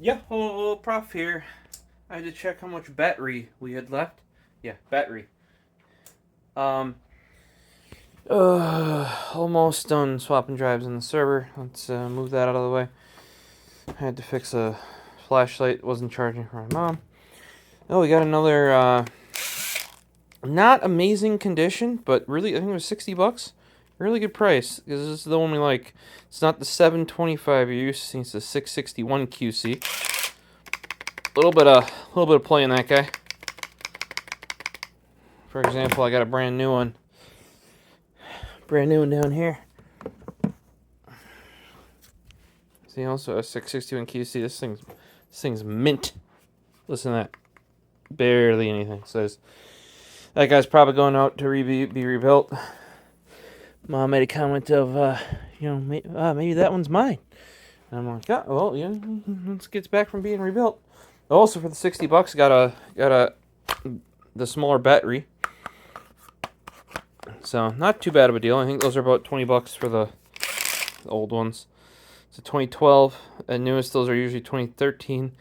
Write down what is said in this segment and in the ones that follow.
Yeah, hello, Prof here. I had to check how much battery we had left. Yeah, battery. Um, Almost done swapping drives in the server. Let's move that out of the way. I had to fix a flashlight. It wasn't charging for my mom. Oh, we got another, not amazing condition, but really, I think it was $60. Really good price, because this is the one we like. It's not the 725 you're used to seeing, it's the 661 QC. Little bit of play in that guy. For example, I got a brand new one. Brand new one down here. See, also a 661 QC. This thing's mint. Listen to that. Barely anything. Says that guy's probably going out to be rebuilt. Mom made a comment of, maybe that one's mine. And I'm like, yeah, well, yeah, this gets back from being rebuilt. Also, for the $60, got the smaller battery. So not too bad of a deal. I think those are about $20 for the old ones. It's a 2012, and newest those are usually 2013,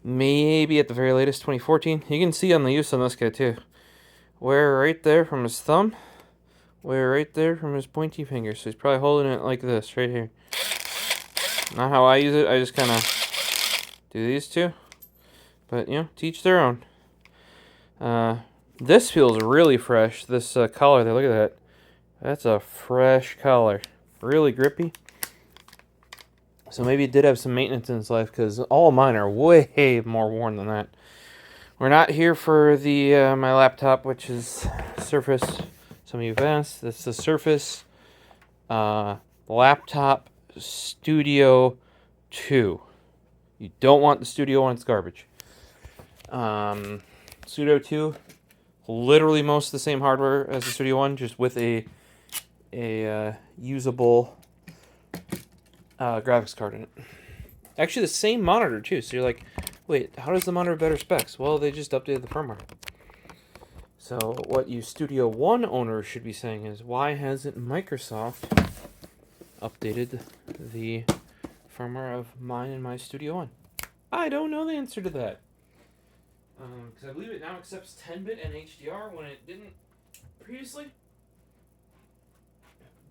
maybe at the very latest 2014. You can see on the use on this guy too. Wear right there from his thumb, wear right there from his pointy finger. So he's probably holding it like this right here. Not how I use it. I just kind of do these two, but teach their own. This feels really fresh. This collar there, look at that. That's a fresh collar. Really grippy. So maybe it did have some maintenance in its life, because all of mine are way more worn than that. We're not here for the my laptop, which is Surface. Some of you have asked. That's the Surface Laptop Studio 2. You don't want the Studio 1, it's garbage. Studio 2, literally most of the same hardware as the Studio 1, just with a usable graphics card in it. Actually, the same monitor too. So you're like, wait, how does the monitor have better specs? Well, they just updated the firmware. So what you Studio 1 owners should be saying is, why hasn't Microsoft updated the firmware of mine and my Studio 1? I don't know the answer to that. Because I believe it now accepts 10-bit and HDR when it didn't previously.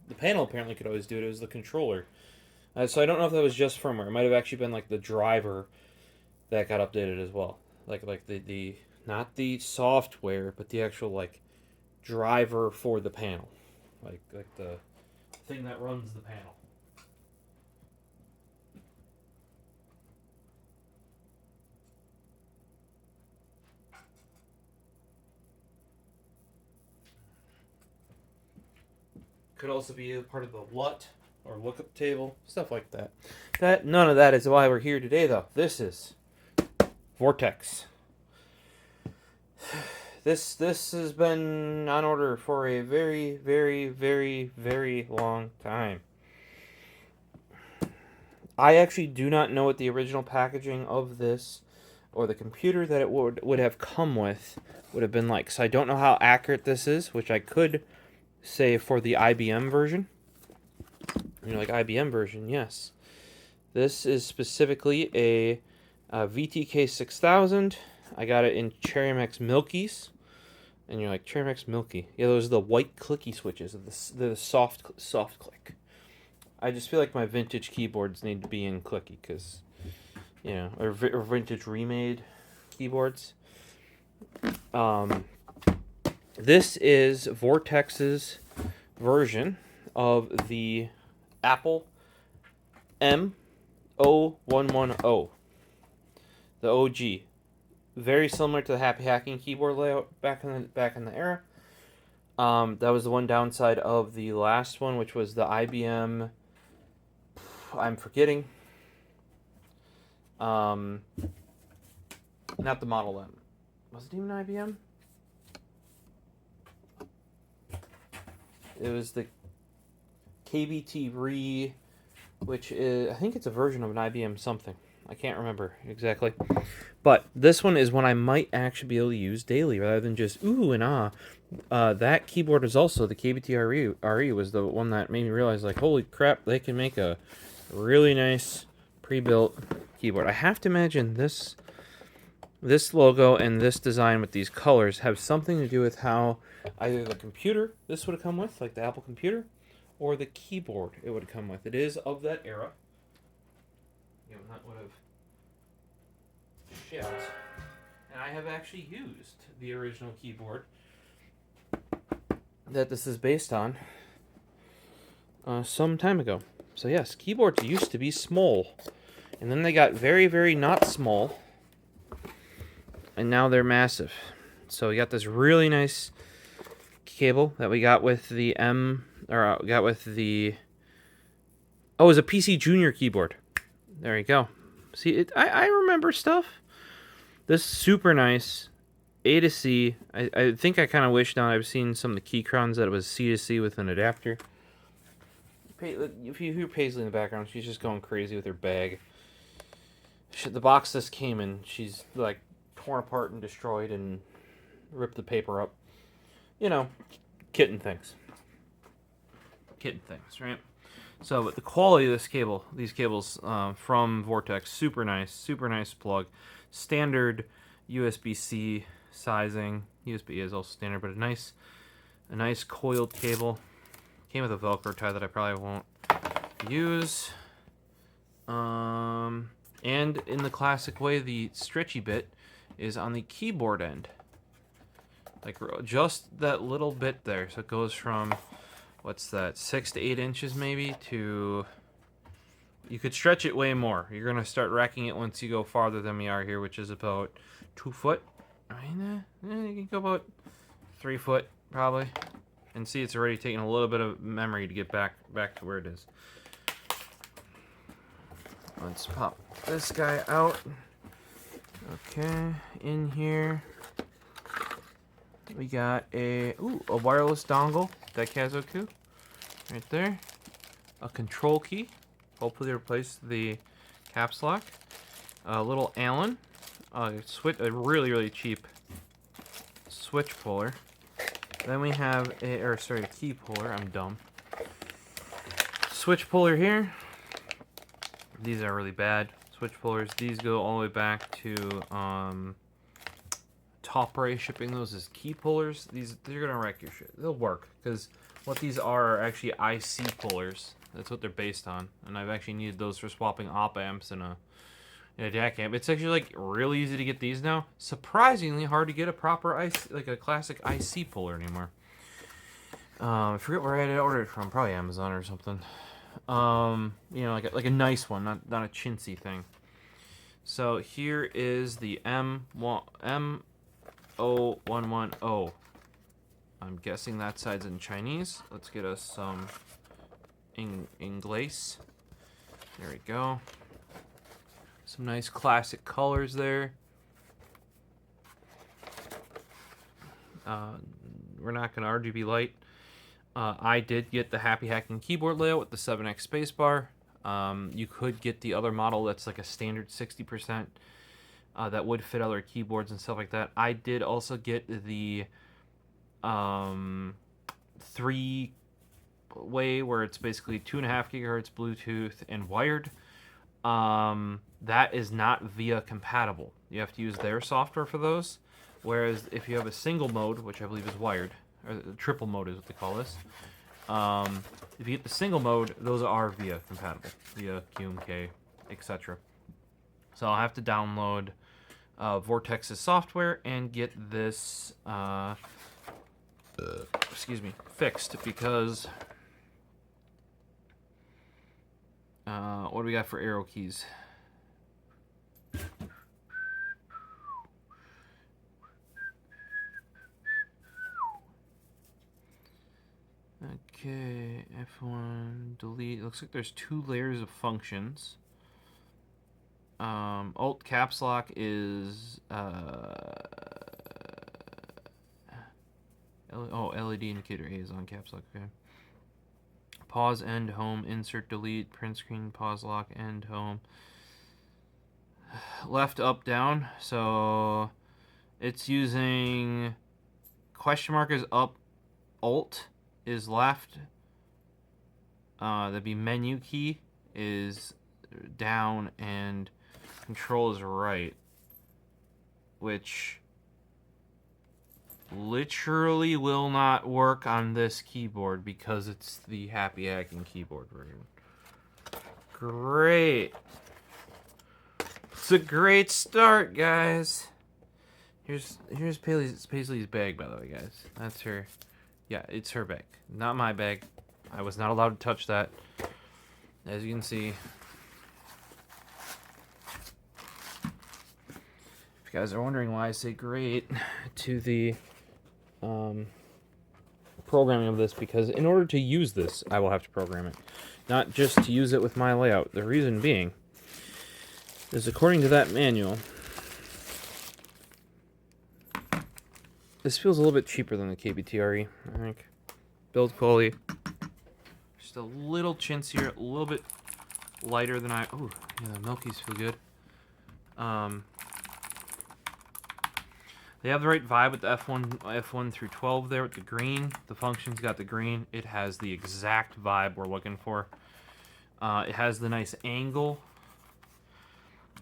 The panel apparently could always do it. It was the controller. So I don't know if that was just firmware. It might have actually been like the driver that got updated as well. Like the not the software, but the actual like driver for the panel. Like the thing that runs the panel. Could also be a part of the LUT or lookup table, stuff like that. None of that is why we're here today, though. This is Vortex. This has been on order for a very, very, very, very long time. I actually do not know what the original packaging of this or the computer that it would have come with would have been like. So I don't know how accurate this is, which I could say for the IBM version. You're like, IBM version, yes. This is specifically a VTK 6000. I got it in Cherry MX Milkies. And you're like, Cherry MX Milky. Yeah, those are the white clicky switches. The soft click. I just feel like my vintage keyboards need to be in clicky, because, or vintage remade keyboards. This is Vortex's version of the Apple M0110, the OG. Very similar to the Happy Hacking keyboard layout back in the era. That was the one downside of the last one, which was the IBM. I'm forgetting. Not the Model M. Was it even IBM? It was the KBT Re, which is, I think it's a version of an IBM something. I can't remember exactly. But this one is one I might actually be able to use daily rather than just ooh and ah. That keyboard is also the KBT RE was the one that made me realize, like, holy crap, they can make a really nice pre-built keyboard. I have to imagine this logo and this design with these colors have something to do with how either the computer this would have come with, like the Apple computer, or the keyboard it would have come with. It is of that era. You know, that would have shipped. And I have actually used the original keyboard that this is based on some time ago. So yes, keyboards used to be small, and then they got very, very not small, and now they're massive. So we got this really nice cable that we got with the it was a PC Junior keyboard. There you go. See, I remember stuff. This is super nice. A to C. I think I kind of wish now I've seen some of the Keychrones that it was C to C with an adapter. If you hear Paisley in the background, she's just going crazy with her bag. The box this came in, she's like torn apart and destroyed and ripped the paper up. You know, kitten things. Kitten things, right? So, but the quality of these cables from Vortex, super nice plug. Standard USB-C sizing. USB is also standard, but a nice coiled cable. Came with a Velcro tie that I probably won't use. And in the classic way, the stretchy bit is on the keyboard end. Like just that little bit there. So it goes from, what's that, 6 to 8 inches maybe to... You could stretch it way more. You're going to start racking it once you go farther than we are here, which is about 2 foot. I mean, you can go about 3 foot, probably. And see, it's already taking a little bit of memory to get back to where it is. Let's pop this guy out. Okay, in here we got a wireless dongle, Daikazoku, right there. A control key, hopefully replace the caps lock. A little Allen, a really cheap switch puller. Then we have a key puller. I'm dumb. Switch puller here. These are really bad switch pullers. These go all the way back to Top Ray shipping those as key pullers. They're gonna wreck your shit. They'll work because what these are actually IC pullers. That's what they're based on. And I've actually needed those for swapping op amps and a jack amp. It's actually like really easy to get these now. Surprisingly hard to get a proper IC, like a classic IC puller anymore. I forget where I had ordered it from. Probably Amazon or something. You know, like a nice one, not a chintzy thing. So here is the M0110. I'm guessing that side's in Chinese. Let's get us some Inglés. There we go. Some nice classic colors there. We're not going to RGB light. I did get the Happy Hacking keyboard layout with the 7x spacebar. You could get the other model that's like a standard 60%. That would fit other keyboards and stuff like that. I did also get the 3-way where it's basically 2.5 gigahertz Bluetooth and wired. That is not VIA compatible. You have to use their software for those. Whereas if you have a single mode, which I believe is wired, or triple mode is what they call this. If you get the single mode, those are VIA compatible. VIA, QMK, etc. So I'll have to download Vortex's software and get this fixed because what do we got for arrow keys? Okay, F1, delete. Looks like there's 2 layers of functions. Alt caps lock is LED indicator A is on caps lock. Okay. Pause, end, home, insert, delete, print screen, pause, lock, end, home. Left, up, down. So it's using question mark is up, alt is left. That'd be menu key is down and control is right, which literally will not work on this keyboard because it's the Happy Hacking keyboard version. Great. It's a great start, guys. Here's Paisley's bag, by the way, guys. That's her. Yeah, it's her bag, not my bag. I was not allowed to touch that, as you can see. If you guys are wondering why I say great to the programming of this, because in order to use this, I will have to program it, not just to use it with my layout. The reason being is, according to that manual, this feels a little bit cheaper than the KBTRE, I think. Build quality, just a little chintzier, a little bit lighter than I... Ooh, yeah, the Milkies feel good. They have the right vibe with the F1 through 12 there with the green. The function's got the green. It has the exact vibe we're looking for. It has the nice angle.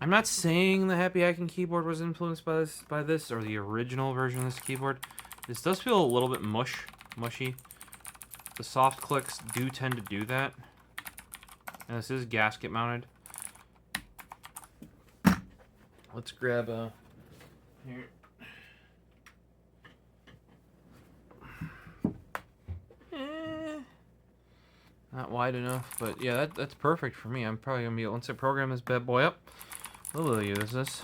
I'm not saying the Happy Hacking keyboard was influenced by this or the original version of this keyboard. This does feel a little bit mushy. The soft clicks do tend to do that. And this is gasket mounted. Let's grab a... Here. Not wide enough, but yeah, that's perfect for me. I'm probably gonna be, once I program this bad boy up, we'll use this.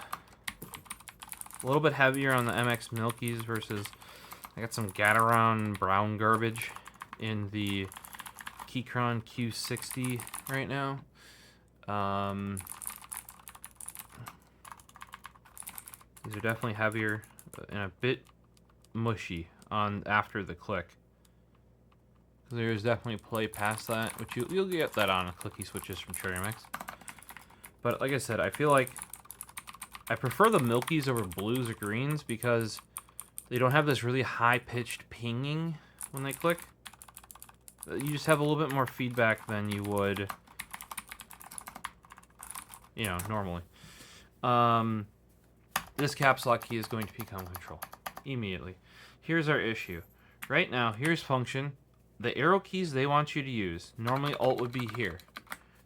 A little bit heavier on the MX Milkies versus, I got some Gateron brown garbage in the Keychron Q60 right now. These are definitely heavier and a bit mushy on after the click. There's definitely play past that, which you'll get that on clicky switches from Cherry MX. But like I said, I feel like I prefer the Milkies over blues or greens because they don't have this really high-pitched pinging when they click. You just have a little bit more feedback than you would, you know, normally. This caps lock key is going to become control immediately. Here's our issue. Right now, here's function. The arrow keys they want you to use, normally Alt would be here.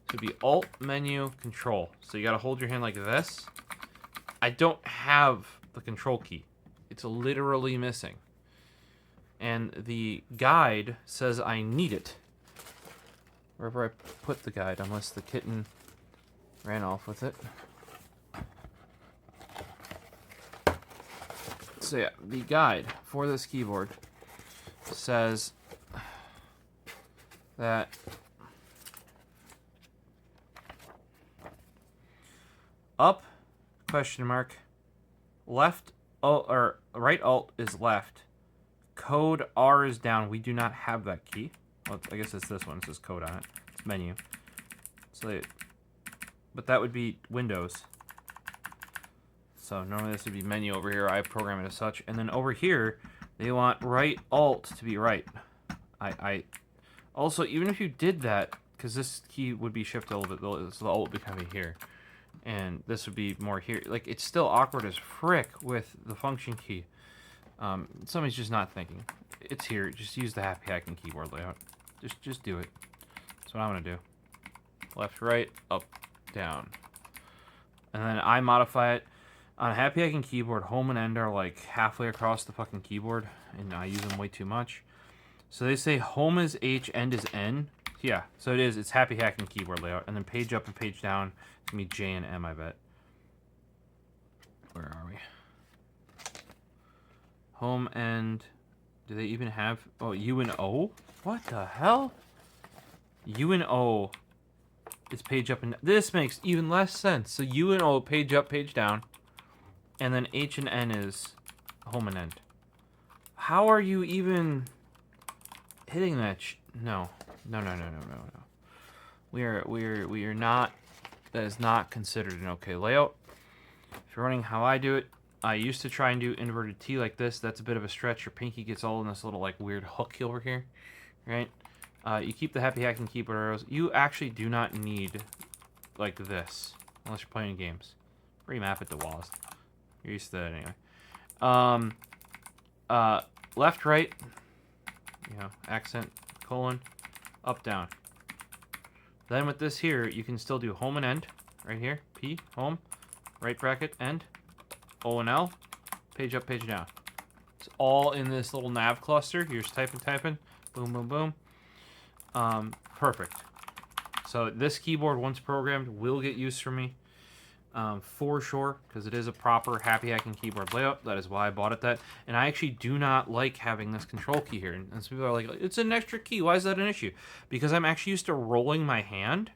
So it'd be Alt, menu, control. So you gotta hold your hand like this. I don't have the control key. It's literally missing. And the guide says I need it. Wherever I put the guide, unless the kitten ran off with it. So yeah, the guide for this keyboard says that up, question mark, left alt, or right alt is left, code R is down. We do not have that key. Well, I guess it's this one. It says code on it. It's menu. So, but that would be Windows. So normally this would be menu over here. I program it as such. And then over here, they want right alt to be right. Also, even if you did that, because this key would be shifted a little bit, so the alt would be coming here, and this would be more here. Like, it's still awkward as frick with the function key. Somebody's just not thinking. It's here. Just use the Happy Hacking keyboard layout. Just do it. That's what I'm gonna do. Left, right, up, down, and then I modify it. On a Happy Hacking keyboard, home and end are like halfway across the fucking keyboard, and I use them way too much. So they say home is H, end is N. Yeah, so it is. It's Happy Hacking keyboard layout. And then page up and page down, it's going to be J and M, I bet. Where are we? Home and... Do they even have... Oh, U and O? What the hell? U and O is page up and... This makes even less sense. So U and O, page up, page down. And then H and N is home and end. How are you even... hitting that no. We are not. That is not considered an okay layout. If you're running how I do it, I used to try and do inverted T like this. That's a bit of a stretch. Your pinky gets all in this little like weird hook over here, right? You keep the Happy Hacking keyboard arrows. You actually do not need like this, unless you're playing games. Remap it to WASD. You're used to that anyway. Left, right, you know, accent, colon, up, down. Then with this here, you can still do home and end, right here, P, home, right bracket, end, O and L, page up, page down. It's all in this little nav cluster. You're just typing, boom, boom, boom. Perfect. So this keyboard, once programmed, will get used for me. For sure, because it is a proper happy hacking keyboard layout. That is why I bought it that. And I actually do not like having this control key here. And some people are like, it's an extra key. Why is that an issue? Because I'm actually used to rolling my hand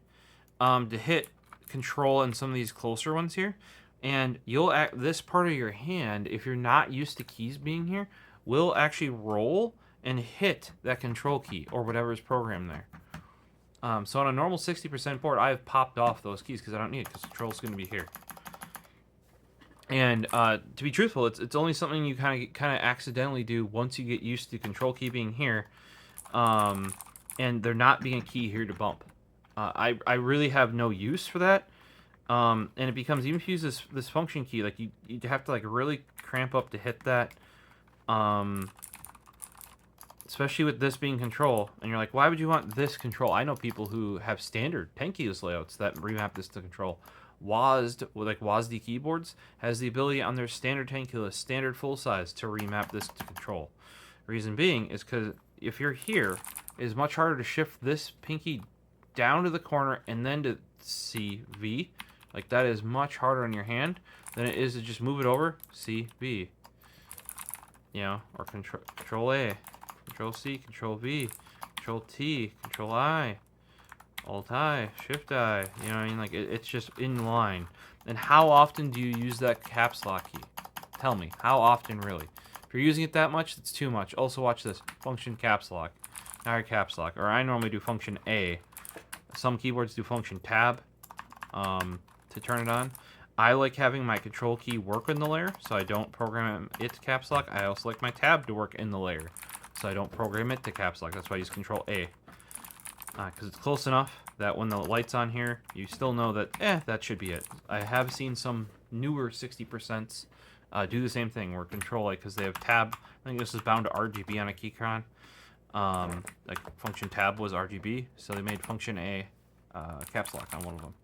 to hit control and some of these closer ones here. And this part of your hand, if you're not used to keys being here, will actually roll and hit that control key or whatever is programmed there. So on a normal 60% board, I have popped off those keys because I don't need it because control's going to be here. And to be truthful, it's only something you kind of accidentally do once you get used to the control key being here, and there not being a key here to bump. I really have no use for that, and it becomes, even if you use this function key, like you have to like really cramp up to hit that. Especially with this being control, and you're like, why would you want this control? I know people who have standard 10 keyless layouts that remap this to control. WASD, like WASD keyboards, has the ability on their standard 10 keyless, standard full size, to remap this to control. Reason being is because if you're here, it is much harder to shift this pinky down to the corner and then to C, V. Like that is much harder on your hand than it is to just move it over, C, V. You know, or control A. Control C, Control V, Control T, Control I, Alt I, Shift I. You know what I mean? Like it's just in line. And how often do you use that caps lock key? Tell me, how often really? If you're using it that much, it's too much. Also watch this, function caps lock. Now your caps lock. Or I normally do function A. Some keyboards do function tab to turn it on. I like having my control key work in the layer, so I don't program it to caps lock. I also like my tab to work in the layer, so I don't program it to caps lock. That's why I use Control A. Because it's close enough that when the light's on here, you still know that, that should be it. I have seen some newer 60% do the same thing, where Control A, because they have tab. I think this is bound to RGB on a keychron. Like function tab was RGB, so they made function A caps lock on one of them.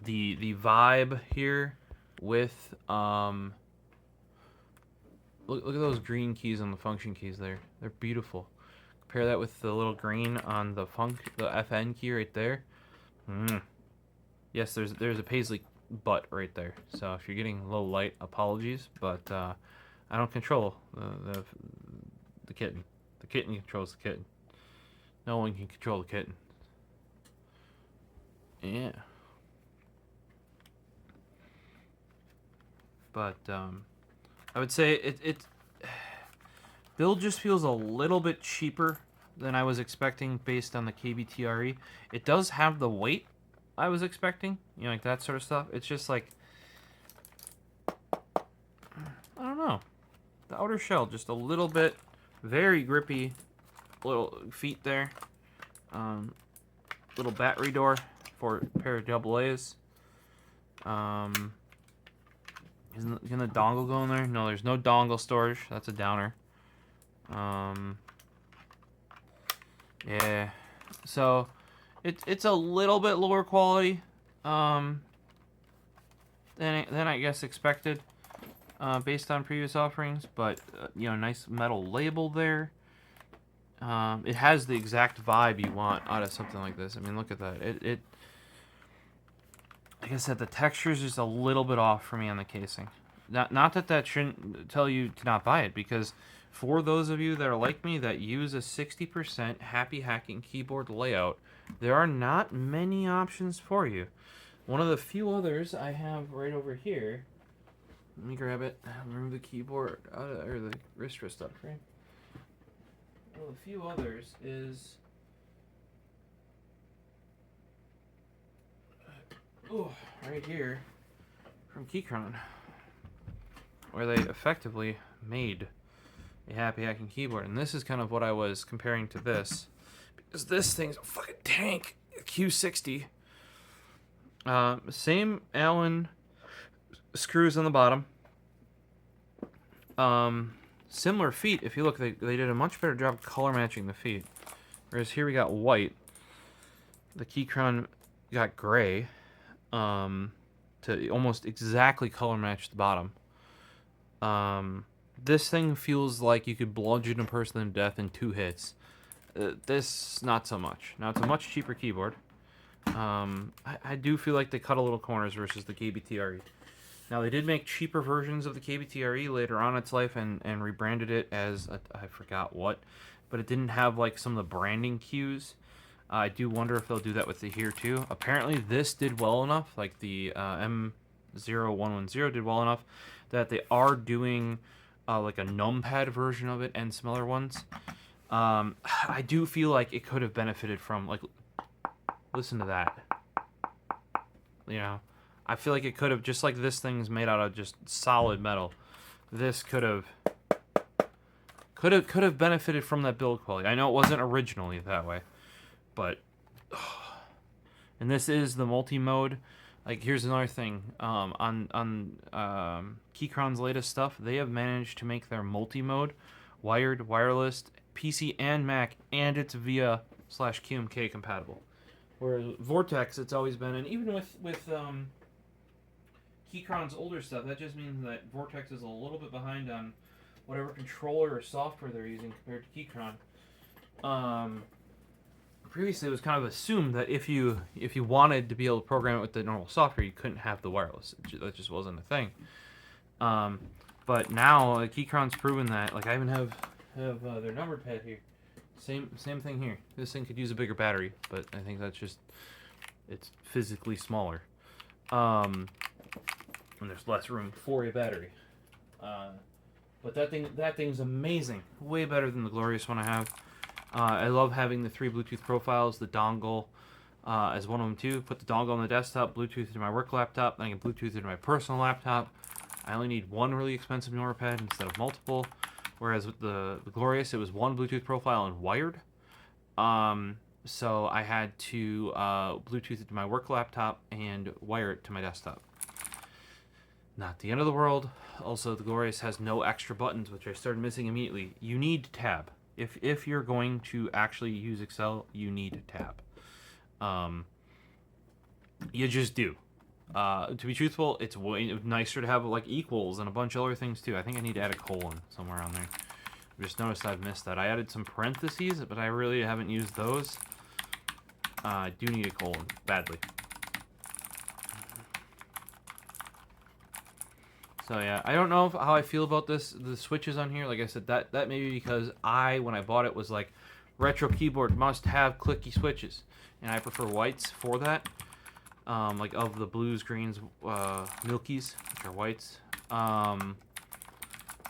The vibe here with look at those green keys on the function keys there. They're beautiful. Compare that with the little green on the FN key right there. Yes, there's a Paisley butt right there. So if you're getting low light, apologies, but I don't control the kitten. The kitten controls the kitten. No one can control the kitten. Yeah. But I would say it build just feels a little bit cheaper than I was expecting based on the KBTRE. It does have the weight I was expecting, you know, like that sort of stuff. It's just like, I don't know, the outer shell just a little bit, very grippy little feet there. Little battery door for a pair of double A's. Can the dongle go in there? No, there's no dongle storage. That's a downer. Yeah. So, it's a little bit lower quality than I guess expected based on previous offerings. But, you know, nice metal label there. It has the exact vibe you want out of something like this. I mean, look at that. Like I said, the texture is just a little bit off for me on the casing. Not that shouldn't tell you to not buy it, because for those of you that are like me that use a 60% happy hacking keyboard layout, there are not many options for you. One of the few others I have right over here. Let me grab it. Remove the keyboard or the wrist up, right? One of the few others is right here from Keychron, where they effectively made a happy hacking keyboard. And this is kind of what I was comparing to this, because this thing's a fucking tank, a Q60. Same Allen screws on the bottom. Similar feet. If you look, they did a much better job color matching the feet. Whereas here we got white. The Keychron got gray. To almost exactly color match the bottom. This thing feels like you could bludgeon a person to death in 2 hits. This, not so much. Now, it's a much cheaper keyboard. I do feel like they cut a little corners versus the KBTRE. Now, they did make cheaper versions of the KBTRE later on in its life and rebranded it as, I forgot what, but it didn't have, like, some of the branding cues. I do wonder if they'll do that with the here, too. Apparently, this did well enough, like the M0110 did well enough, that they are doing, like, a numpad version of it and some other ones. I do feel like it could have benefited from, like, listen to that. You know, I feel like it could have, just like this thing's made out of just solid metal, this could have benefited from that build quality. I know it wasn't originally that way, but, and this is the multi-mode. Like, here's another thing, on Keychron's latest stuff, they have managed to make their multi-mode wired, wireless, PC and Mac, and it's VIA/QMK compatible. Whereas Vortex, it's always been, and even with Keychron's older stuff, that just means that Vortex is a little bit behind on whatever controller or software they're using compared to Keychron. Previously, it was kind of assumed that if you wanted to be able to program it with the normal software, you couldn't have the wireless. That just wasn't a thing. But now, Keychron's proven that. Like, I even have their numbered pad here. Same thing here. This thing could use a bigger battery, but I think that's just, it's physically smaller. And there's less room for a battery. But that thing's amazing. Way better than the glorious one I have. I love having the 3 Bluetooth profiles, the dongle as one of them too. Put the dongle on the desktop, Bluetooth into my work laptop, then I can Bluetooth into my personal laptop. I only need one really expensive number instead of multiple. Whereas with the Glorious, it was 1 Bluetooth profile and wired. So I had to Bluetooth it to my work laptop and wire it to my desktop. Not the end of the world. Also, the Glorious has no extra buttons, which I started missing immediately. You need tab. If you're going to actually use Excel, you need tab. You just do. To be truthful, it's way nicer to have like equals and a bunch of other things too. I think I need to add a colon somewhere on there. I just noticed I've missed that. I added some parentheses, but I really haven't used those. I do need a colon badly. So yeah, I don't know how I feel about the switches on here. Like I said, that may be because when I bought it, was like, retro keyboard must have clicky switches, and I prefer whites for that. Like of the blues, greens, milkies, which are whites.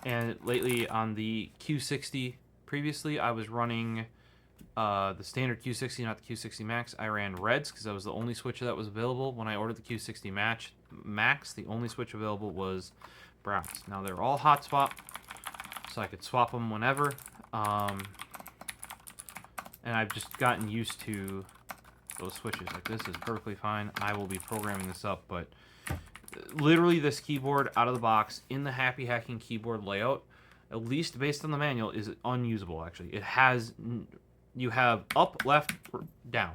And lately on the Q60, previously I was running the standard Q60, not the Q60 Max. I ran reds because that was the only switch that was available. When I ordered the Q60 Max, the only switch available was browns. Now they're all hot swap, so I could swap them whenever. And I've just gotten used to those switches. Like, this is perfectly fine. I will be programming this up, but literally this keyboard out of the box in the Happy Hacking keyboard layout, at least based on the manual, is unusable. Actually, it has, you have up, left, down.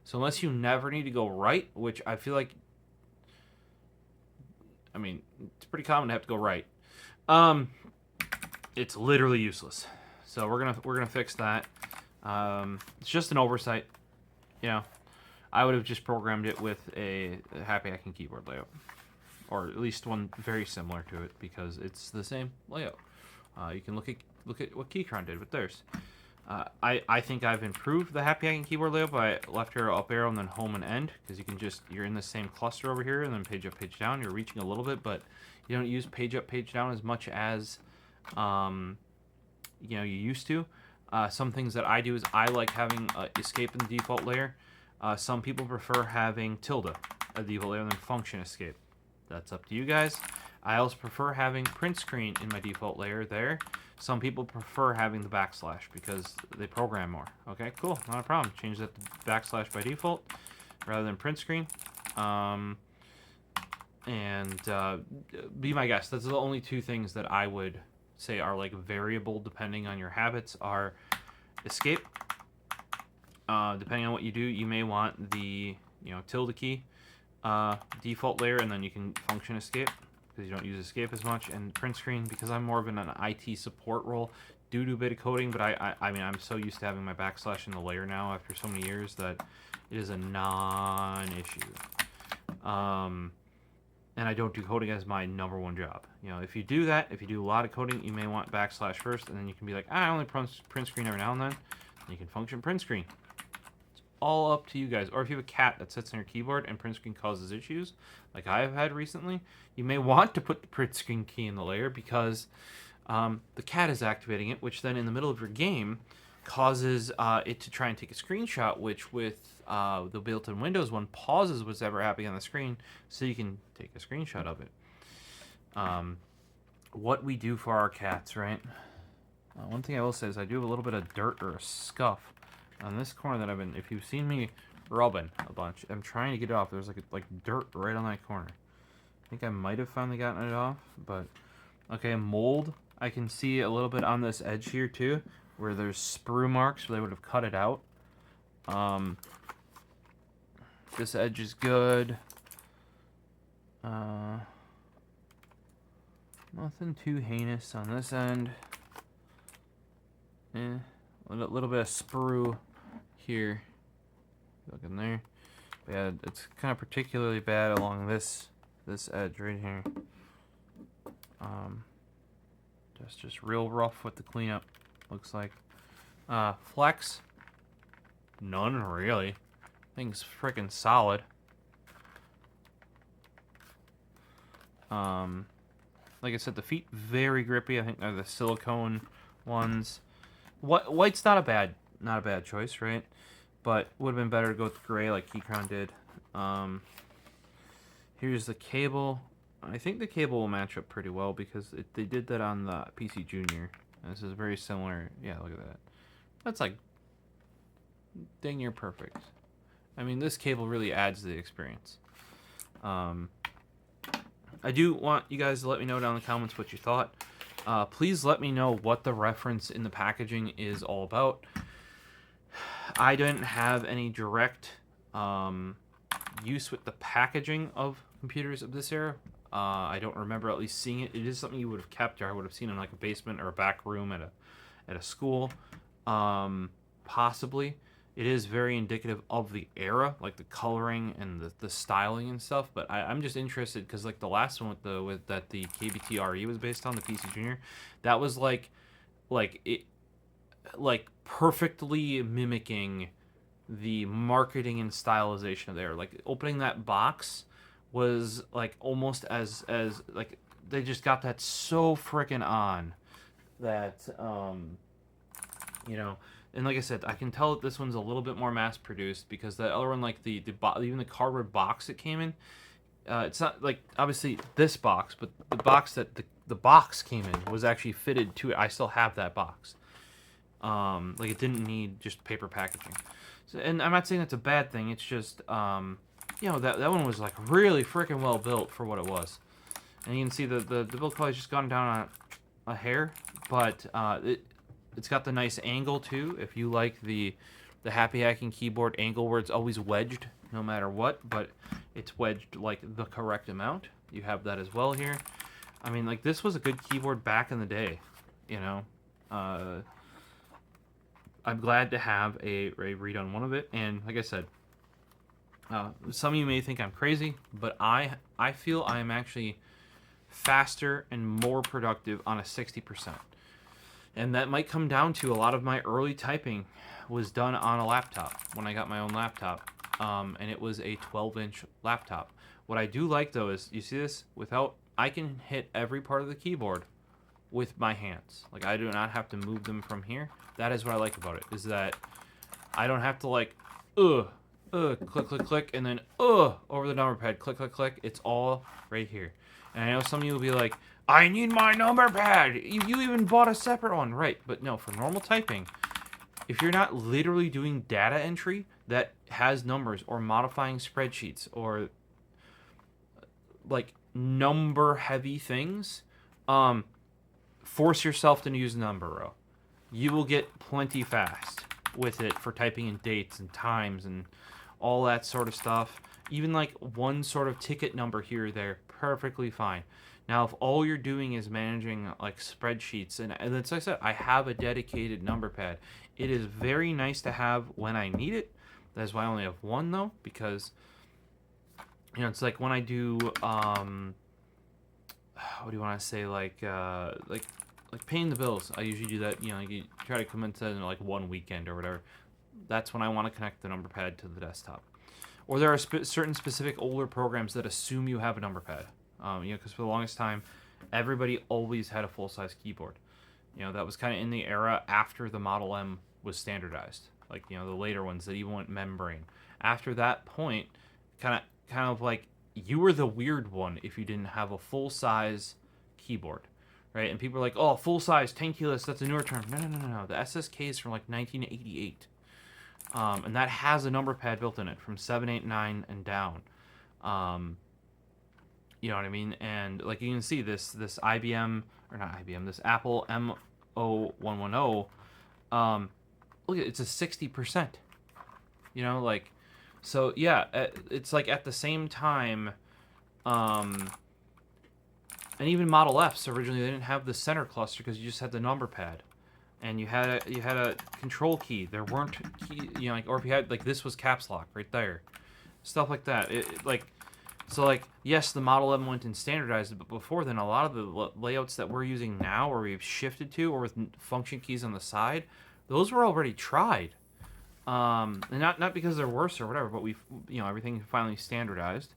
So unless you never need to go right, which I feel like, I mean, it's pretty common to have to go right. It's literally useless. So we're gonna fix that. It's just an oversight, you know. I would have just programmed it with a Happy Hacking keyboard layout, or at least one very similar to it, because it's the same layout. You can look at what Keychron did with theirs. I think I've improved the Happy Hacking keyboard layout by left arrow, up arrow, and then home and end, because you can just, you're in the same cluster over here, and then page up, page down. You're reaching a little bit, but you don't use page up, page down as much as you used to. Some things that I do is I like having escape in the default layer. Some people prefer having tilde a default layer and then function escape. That's up to you guys. I also prefer having print screen in my default layer there. Some people prefer having the backslash because they program more. Okay, cool, not a problem. Change that to backslash by default rather than print screen. And be my guest. That's the only two things that I would say are like variable depending on your habits are escape. Depending on what you do, you may want the tilde key default layer, and then you can function escape because you don't use escape as much. And print screen, because I'm more of an IT support role, do a bit of coding, but I mean I'm so used to having my backslash in the layer now after so many years that it is a non-issue. And I don't do coding as my number one job. If you do that, if you do a lot of coding, you may want backslash first, and then you can be like, I only print screen every now and then. And you can function print screen. It's all up to you guys. Or if you have a cat that sits on your keyboard and print screen causes issues, like I've had recently, you may want to put the print screen key in the layer because the cat is activating it, which then in the middle of your game causes it to try and take a screenshot, which with the built-in Windows one pauses what's ever happening on the screen so you can take a screenshot of it. What we do for our cats, right? One thing I will say is I do have a little bit of dirt or a scuff on this corner that I've been, if you've seen me rubbing a bunch, I'm trying to get it off. There's like dirt right on that corner. I think I might have finally gotten it off, but okay, mold. I can see a little bit on this edge here too, where there's sprue marks where they would have cut it out. This edge is good. Nothing too heinous on this end. A little bit of sprue here. Look in there. But yeah, it's kind of particularly bad along this edge right here. Just real rough with the cleanup. Looks like. Flex. None really. Thing's freaking solid. Like I said, the feet very grippy. I think they're the silicone ones. White's not a bad choice, right? But would have been better to go with gray like Keychron did. Here's the cable. I think the cable will match up pretty well because they did that on the PC Junior. And this is very similar. Yeah, look at that. That's like dang near perfect. I mean, this cable really adds to the experience. I do want you guys to let me know down in the comments what you thought. Please let me know what the reference in the packaging is all about. I didn't have any direct use with the packaging of computers of this era. I don't remember at least seeing it. It is something you would have kept, or I would have seen in like a basement or a back room at a school. Possibly. It is very indicative of the era, like the coloring and the styling and stuff. But I'm just interested because like the last one with that the KBT RE was based on, the PC Junior, that was like perfectly mimicking the marketing and stylization of there. Like opening that box was like almost as like they just got that so freaking on that And like I said, I can tell that this one's a little bit more mass-produced because the other one, like even the cardboard box it came in, it's not like obviously this box, but the box that the box came in was actually fitted to it. I still have that box. Like it didn't need just paper packaging. So, and I'm not saying that's a bad thing. It's just that one was like really freaking well built for what it was. And you can see the build quality's just gone down on a hair, but it's got the nice angle too. If you like the happy hacking keyboard angle where it's always wedged no matter what, but it's wedged like the correct amount, you have that as well here. I mean, like this was a good keyboard back in the day, I'm glad to have a redone one of it. And like I said, some of you may think I'm crazy, but I feel I am actually faster and more productive on a 60%. And that might come down to a lot of my early typing was done on a laptop when I got my own laptop. And it was a 12-inch laptop. What I do like, though, is, you see this? I can hit every part of the keyboard with my hands. Like, I do not have to move them from here. That is what I like about it, is that I don't have to, like, click, click, click, and then, over the number pad, click, click, click. It's all right here. And I know some of you will be like, I need my number pad. You even bought a separate one. Right, but no, for normal typing, if you're not literally doing data entry that has numbers or modifying spreadsheets or like number heavy things, force yourself to use number row. You will get plenty fast with it for typing in dates and times and all that sort of stuff. Even like one sort of ticket number here or there, perfectly fine. Now, if all you're doing is managing like spreadsheets, and as I said, I have a dedicated number pad. It is very nice to have when I need it. That's why I only have one though, because it's like when I do what do you want to say, like paying the bills. I usually do that. You try to come into like one weekend or whatever. That's when I want to connect the number pad to the desktop. Or there are certain specific older programs that assume you have a number pad. Because for the longest time, everybody always had a full-size keyboard. That was kind of in the era after the Model M was standardized. Like, the later ones that even went membrane. After that point, kind of like you were the weird one if you didn't have a full-size keyboard, right? And people are like, oh, full-size, tankuless, that's a newer term. No. The SSK is from like 1988. And that has a number pad built in it from 7, 8, 9 and down. You know what I mean? And like you can see this IBM, or not IBM, this Apple M0110, look, it's a 60%. So yeah, it's like at the same time, and even Model Fs originally, they didn't have the center cluster because you just had the number pad. And you had a control key. There weren't key, or if you had, like, this was caps lock right there, stuff like that. Yes, the Model M went and standardized it, but before then, a lot of the layouts that we're using now, or we've shifted to, or with function keys on the side, those were already tried. And not because they're worse or whatever, but we've everything finally standardized.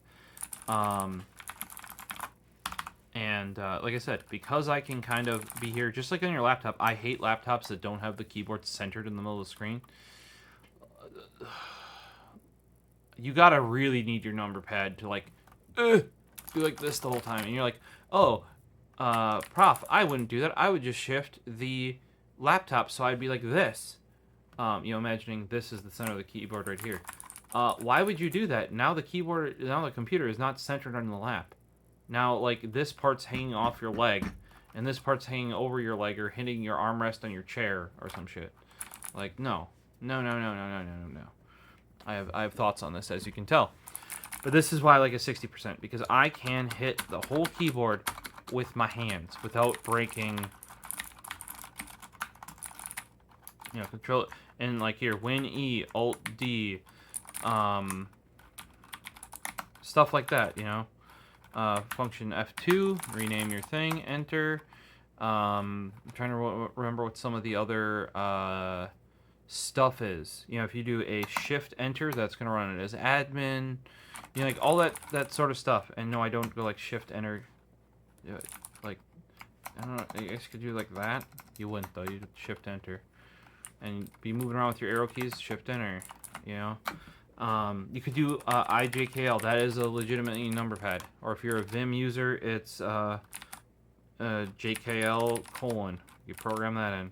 And like I said, because I can kind of be here, just like on your laptop, I hate laptops that don't have the keyboard centered in the middle of the screen. You gotta really need your number pad to like, do like this the whole time. And you're like, oh, prof, I wouldn't do that. I would just shift the laptop so I'd be like this. Imagining this is the center of the keyboard right here. Why would you do that? Now the computer is not centered on the lap. Now, like, this part's hanging off your leg, and this part's hanging over your leg or hitting your armrest on your chair or some shit. Like, no. I have thoughts on this, as you can tell. But this is why I like a 60%, because I can hit the whole keyboard with my hands without breaking, control it. And, like, here, Win E, Alt D, stuff like that, function F2, rename your thing, enter. I'm trying to remember what some of the other stuff is. If you do a shift enter, that's going to run it as admin. Like all that sort of stuff. And no, I don't go like shift enter. Like, I don't know, I guess you could do like that. You wouldn't though, you'd shift enter. And be moving around with your arrow keys, shift enter, You could do IJKL. That is a legitimately number pad. Or if you're a Vim user, it's JKL : You program that in.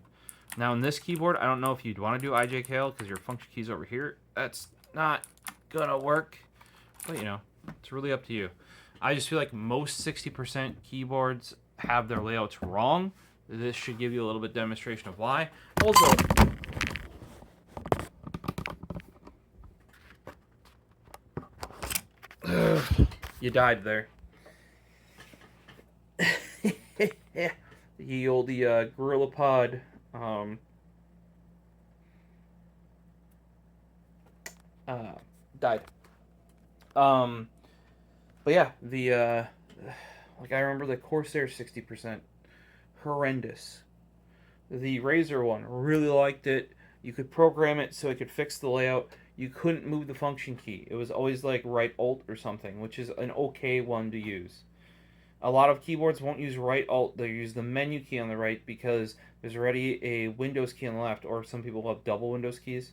Now in this keyboard, I don't know if you'd want to do IJKL because your function key's over here. That's not gonna work. But it's really up to you. I just feel like most 60% keyboards have their layouts wrong. This should give you a little bit demonstration of why. Also, you died there. The old Gorilla Pod. Died. But yeah, like I remember the Corsair 60%, horrendous. The Razer one, really liked it. You could program it so it could fix the layout. You couldn't move the function key. It was always like right alt or something, which is an okay one to use. A lot of keyboards won't use right alt. They'll use the menu key on the right because there's already a Windows key on the left, or some people have double Windows keys.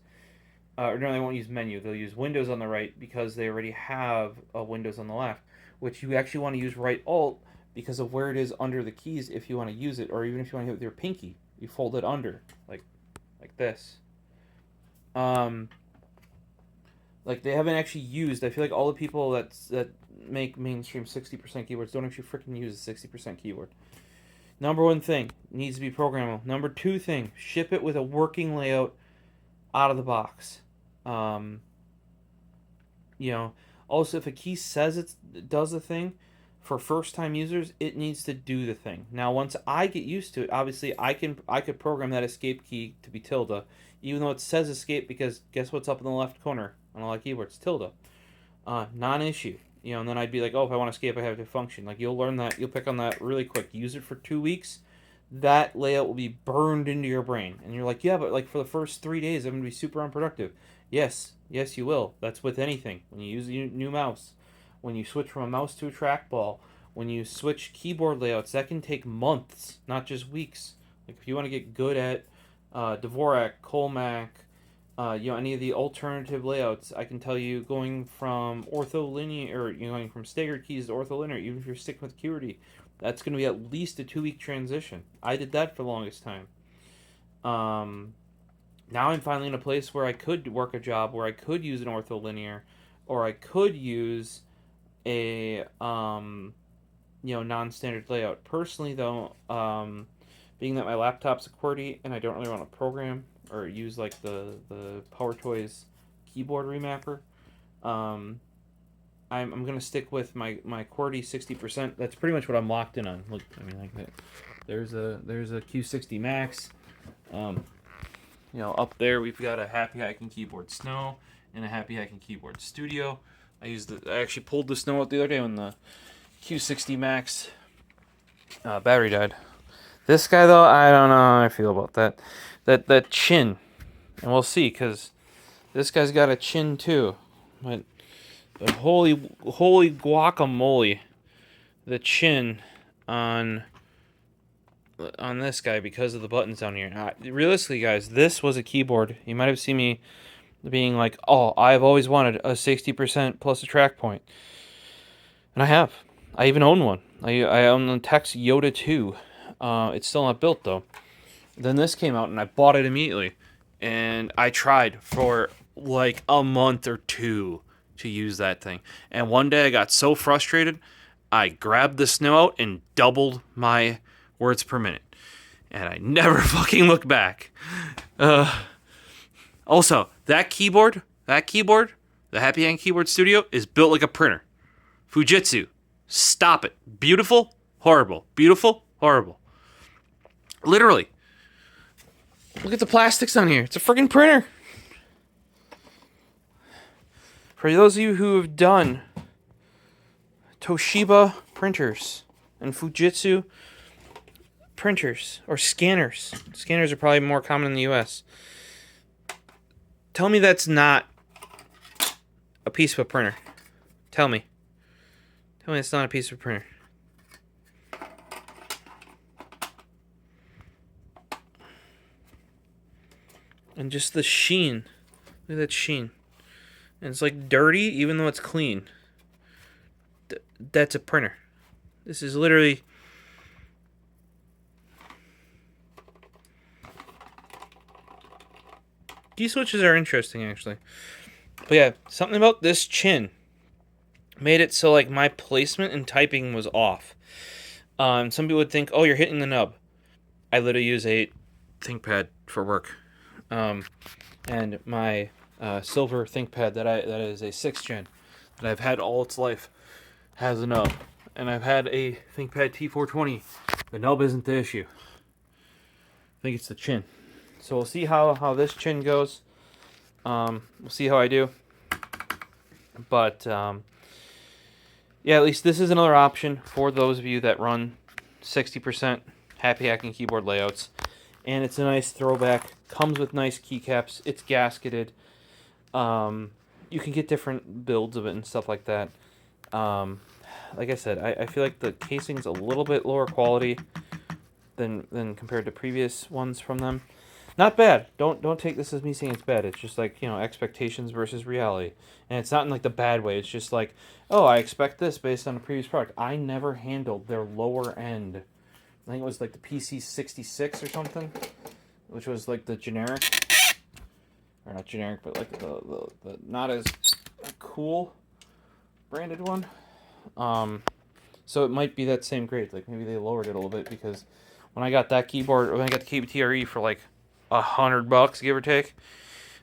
Or no, they won't use menu. They'll use Windows on the right because they already have a Windows on the left, which you actually want to use right alt because of where it is under the keys if you want to use it, or even if you want to hit it with your pinky, you fold it under, like this. Like they haven't actually used. I feel like all the people that make mainstream 60% keyboards don't actually freaking use a 60% keyboard. Number one thing, needs to be programmable. Number two thing, ship it with a working layout out of the box. Um, you know, also if a key says it does a thing, for first time users, it needs to do the thing. Now, once I get used to it, obviously I could program that escape key to be tilde, even though it says escape, because guess what's up in the left corner on a lot of keyboards? Tilde. Non-issue. You know, and then I'd be like, oh, if I want to escape, I have to function. Like, you'll learn that. You'll pick on that really quick. Use it for 2 weeks. That layout will be burned into your brain. And you're like, yeah, but like for the first 3 days, I'm going to be super unproductive. Yes, you will. That's with anything. When you use a new mouse, when you switch from a mouse to a trackball, when you switch keyboard layouts, that can take months, not just weeks. Like if you want to get good at Dvorak, Colmac, any of the alternative layouts, I can tell you going from ortholinear, or going from staggered keys to ortholinear, even if you're sticking with QWERTY, that's going to be at least a 2-week transition. I did that for the longest time. Now I'm finally in a place where I could work a job where I could use an ortholinear, or I could use a non-standard layout. Personally, though, being that my laptop's a QWERTY and I don't really want to program or use like the PowerToys keyboard remapper, I'm gonna stick with my QWERTY 60%. That's pretty much what I'm locked in on. Look, I mean, like that. There's a Q60 Max. Up there we've got a Happy Hacking Keyboard Snow and a Happy Hacking Keyboard Studio. I actually pulled the Snow out the other day when the Q60 Max battery died. This guy, though, I don't know how I feel about that. That chin, and we'll see, because this guy's got a chin too. But holy guacamole, the chin on this guy because of the buttons down here. Realistically, guys, this was a keyboard. You might have seen me being like, oh, I've always wanted a 60% plus a track point. And I have. I even own one. I own the Tex Yoda 2. It's still not built, though. Then this came out, and I bought it immediately. And I tried for like a month or two to use that thing. And one day I got so frustrated, I grabbed the Snow out and doubled my words per minute. And I never fucking looked back. Also, that keyboard, the Happy Hand Keyboard Studio, is built like a printer. Fujitsu, stop it. Beautiful, horrible. Beautiful, horrible. Literally. Look at the plastics on here. It's a friggin' printer. For those of you who have done Toshiba printers and Fujitsu printers or scanners are probably more common in the US. Tell me that's not a piece of a printer. Tell me it's not a piece of a printer. And just the sheen. Look at that sheen. And it's like dirty even though it's clean. That's a printer. This is literally... Key switches are interesting, actually. But yeah, something about this chin made it so like my placement and typing was off. Some people would think, oh, you're hitting the nub. I literally use a ThinkPad for work. And my silver ThinkPad that is a 6th gen that I've had all its life has a nub. And I've had a ThinkPad T420. The nub isn't the issue. I think it's the chin. So we'll see how this chin goes. We'll see how I do. But yeah, at least this is another option for those of you that run 60% Happy Hacking keyboard layouts. And it's a nice throwback. Comes with nice keycaps. It's gasketed. You can get different builds of it and stuff like that. Like I said, I feel like the casing's a little bit lower quality than compared to previous ones from them. Not bad. Don't take this as me saying it's bad. It's just like, expectations versus reality. And it's not in like the bad way. It's just like, oh, I expect this based on a previous product. I never handled their lower end. I think it was like the PC66 or something, which was like the generic, or not generic, but like the not as cool branded one. So it might be that same grade. Like maybe they lowered it a little bit because when I got that keyboard, when I got the KBTRE for like $100, give or take,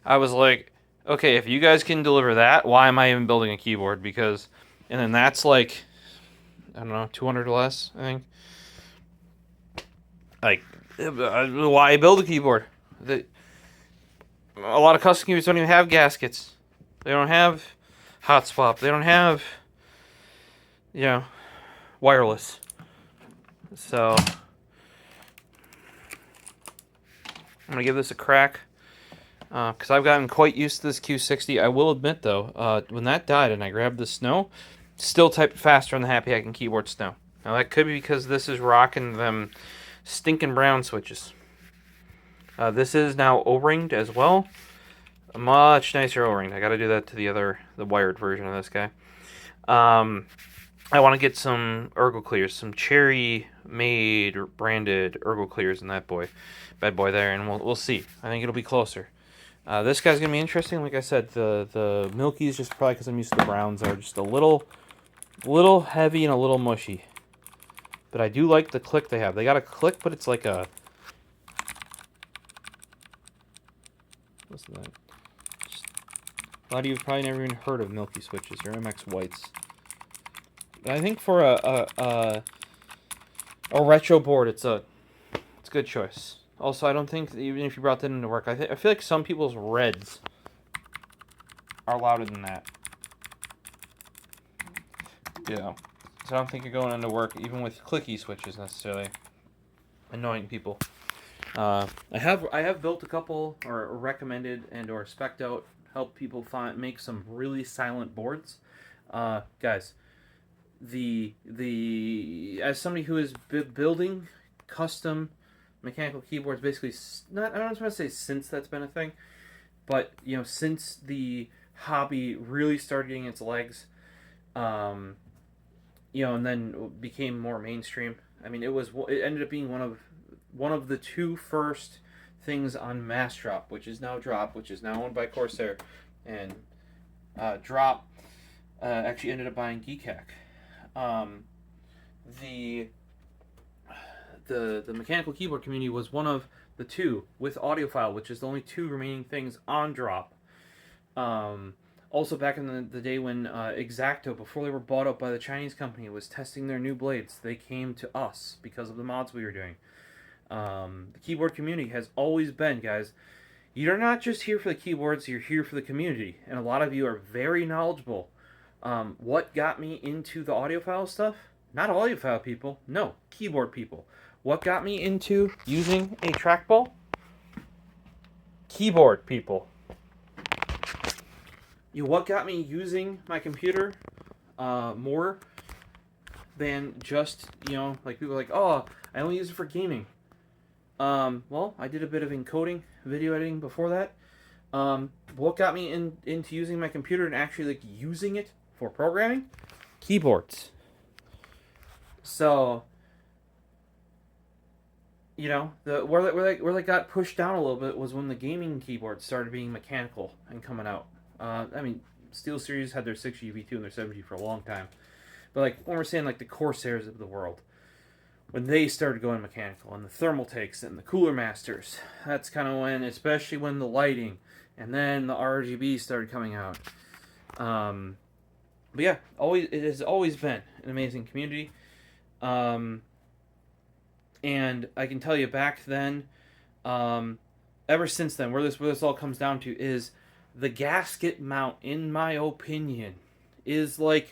I was like, okay, if you guys can deliver that, why am I even building a keyboard? Because, and then that's like, I don't know, 200 or less, I think. Like, why build a keyboard? A lot of custom keyboards don't even have gaskets. They don't have hot swap. They don't have, wireless. So, I'm going to give this a crack. Because I've gotten quite used to this Q60. I will admit, though, when that died and I grabbed the Snow, still typed faster on the Happy Hacking keyboard Snow. Now, that could be because this is rocking them stinking brown switches. This is now O-ringed as well. A much nicer O-ringed. I got to do that to the wired version of this guy. I want to get some ergo clears, some Cherry-made or branded ergo clears in that bad boy there, and we'll see. I think it'll be closer. This guy's gonna be interesting. Like I said, the Milky's just probably because I'm used to the browns are just a little heavy and a little mushy. But I do like the click they have. They got a click, but it's like a what's that? A lot of you have probably never even heard of Milky switches or MX whites. But I think for a retro board, it's a good choice. Also, I don't think, even if you brought that into work, I feel like some people's reds are louder than that. Yeah. So I don't think you're going into work, even with clicky switches, necessarily annoying people. I have built a couple, or recommended or spec'd out, help people make some really silent boards. Guys, as somebody who is building custom mechanical keyboards, basically I don't want to say since that's been a thing, but since the hobby really started getting its legs, and then became more mainstream. I mean, it ended up being one of the two first things on Mass Drop, which is now Drop, which is now owned by Corsair, and Drop actually ended up buying Geek Hack. The mechanical keyboard community was one of the two, with audiophile, which is the only two remaining things on Drop. Also, back in the day when X-Acto, before they were bought up by the Chinese company, was testing their new blades, they came to us because of the mods we were doing. The keyboard community has always been, guys, you're not just here for the keyboards, you're here for the community. And a lot of you are very knowledgeable. What got me into the audiophile stuff? Not audiophile people, no, keyboard people. What got me into using a trackball? Keyboard people. What got me using my computer more than just, like people are like, oh, I only use it for gaming. Well, I did a bit of encoding, video editing before that. What got me into using my computer and actually using it for programming? Keyboards. So, where they got pushed down a little bit was when the gaming keyboards started being mechanical and coming out. SteelSeries had their 6GB2 and their 7G for a long time. But when we're saying the Corsairs of the world, when they started going mechanical, and the Thermaltakes and the Cooler Masters, that's kind of when, especially when the lighting, and then the RGB started coming out. But yeah, it has always been an amazing community. And I can tell you back then, ever since then, where this all comes down to is the gasket mount, in my opinion, is the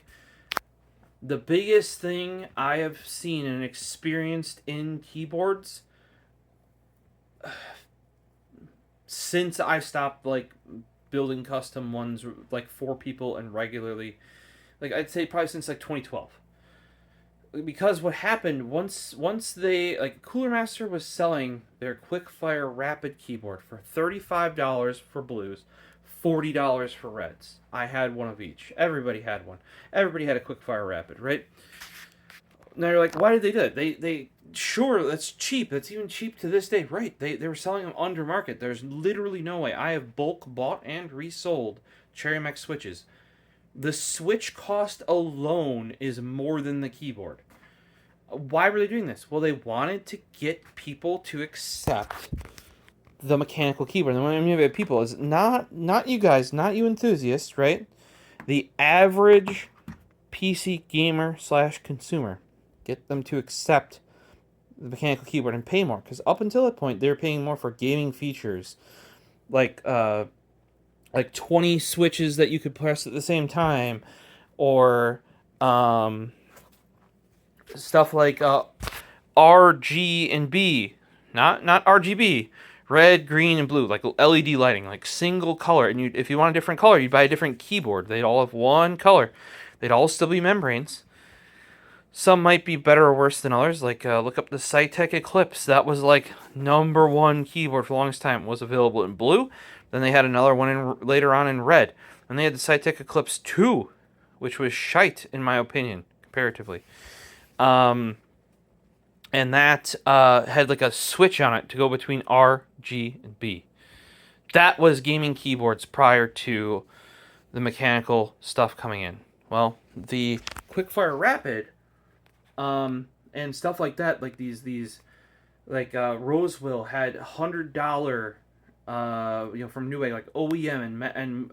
biggest thing I have seen and experienced in keyboards since I stopped building custom ones for people and regularly. I'd say probably since 2012. Because what happened once they Cooler Master was selling their Quickfire Rapid keyboard for $35 for blues, $40 for reds. I had one of each. Everybody had one. Everybody had a Quickfire Rapid, right? Now you're like, why did they do it? They sure, that's cheap. That's even cheap to this day, right? They were selling them under market. There's literally no way. I have bulk bought and resold Cherry MX switches The switch cost alone is more than the keyboard. Why were they doing this? Well, they wanted to get people to accept the mechanical keyboard. And when I mean by people is not you guys, not you enthusiasts, right? The average PC gamer / consumer. Get them to accept the mechanical keyboard and pay more. Because up until that point, they were paying more for gaming features, like 20 switches that you could press at the same time, or stuff like R, G, and B, not RGB, red, green, and blue, like LED lighting, like single color. And if you want a different color, you'd buy a different keyboard. They'd all have one color. They'd all still be membranes. Some might be better or worse than others. Like look up the Cytec Eclipse. That was like #1 keyboard for the longest time. It was available in blue. Then they had another one later on in red. And they had the Cytec Eclipse 2, which was shite in my opinion, comparatively. And that had like a switch on it to go between R, G, and B. That was gaming keyboards prior to the mechanical stuff coming in. Well, the Quickfire Rapid, and stuff like that, like these, like Roseville had $100, from Newegg, like OEM and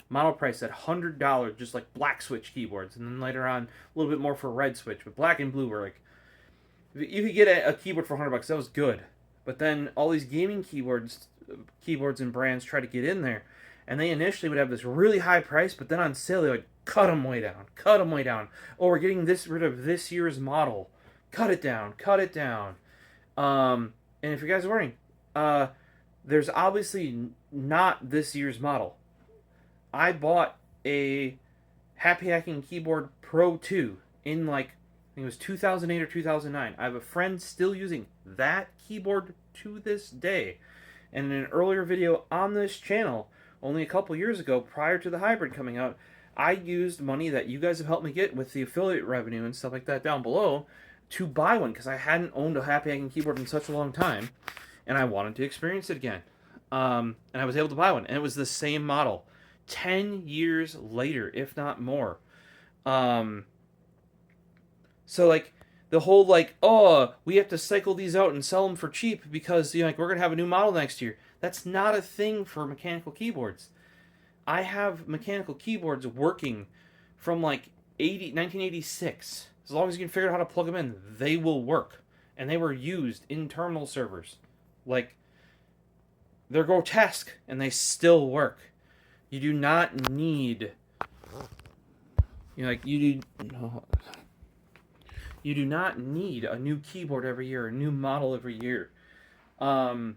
model price at $100, just like black switch keyboards, and then later on a little bit more for red switch, but black and blue were like, you could get a keyboard for $100, that was good. But then all these gaming keyboards and brands try to get in there, and they initially would have this really high price, but then on sale they would cut them way down. Oh, we're getting rid of this year's model. Cut it down. And if you guys are wondering, there's obviously not this year's model. I bought a Happy Hacking Keyboard Pro 2 in like, I think it was 2008 or 2009. I have a friend still using that keyboard to this day. And in an earlier video on this channel, only a couple years ago, prior to the hybrid coming out, I used money that you guys have helped me get with the affiliate revenue and stuff like that down below to buy one, because I hadn't owned a Happy Hacking keyboard in such a long time, and I wanted to experience it again. And I was able to buy one, and it was the same model 10 years later, if not more. So like the whole like, oh, we have to cycle these out and sell them for cheap because like we're gonna have a new model next year. That's not a thing for mechanical keyboards. I have mechanical keyboards working from like 1986. As long as you can figure out how to plug them in, they will work. And they were used in terminal servers. Like, they're grotesque, and they still work. You do not need... You do not need a new keyboard every year, a new model every year. But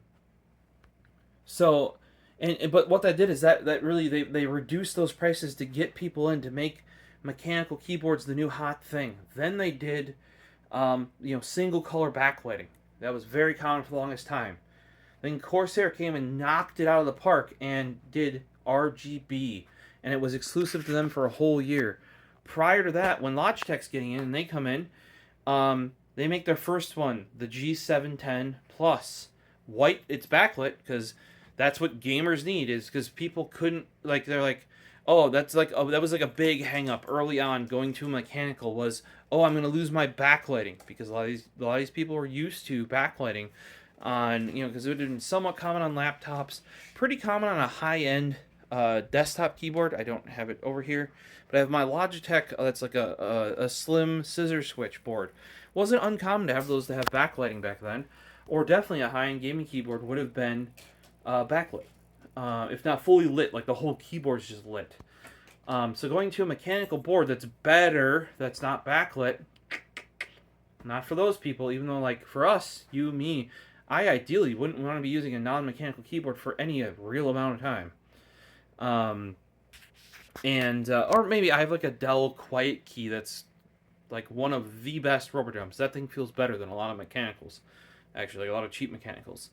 what that did is that really they reduced those prices to get people in, to make mechanical keyboards the new hot thing. Then they did single color backlighting. That was very common for the longest time. Then Corsair came and knocked it out of the park and did RGB, and it was exclusive to them for a whole year. Prior to that, when Logitech's getting in and they come in, they make their first one, the G710 Plus. White, it's backlit because that's what gamers need, is because people couldn't, like, they're like, oh, that was like a big hang up early on going to mechanical was, oh, I'm going to lose my backlighting, because a lot of these people were used to backlighting on, because it would have been somewhat common on laptops, pretty common on a high-end desktop keyboard. I don't have it over here, but I have my Logitech that's like a slim scissor switch board. Wasn't uncommon to have those that have backlighting back then, or definitely a high-end gaming keyboard would have been backlit, if not fully lit, like the whole keyboard's just lit. So going to a mechanical board that's better, that's not backlit, not for those people, even though, like, for us, you, me, I ideally wouldn't want to be using a non-mechanical keyboard for any real amount of time. Or maybe I have like a Dell Quiet Key that's like one of the best rubber drums. That thing feels better than a lot of mechanicals, actually, like a lot of cheap mechanicals.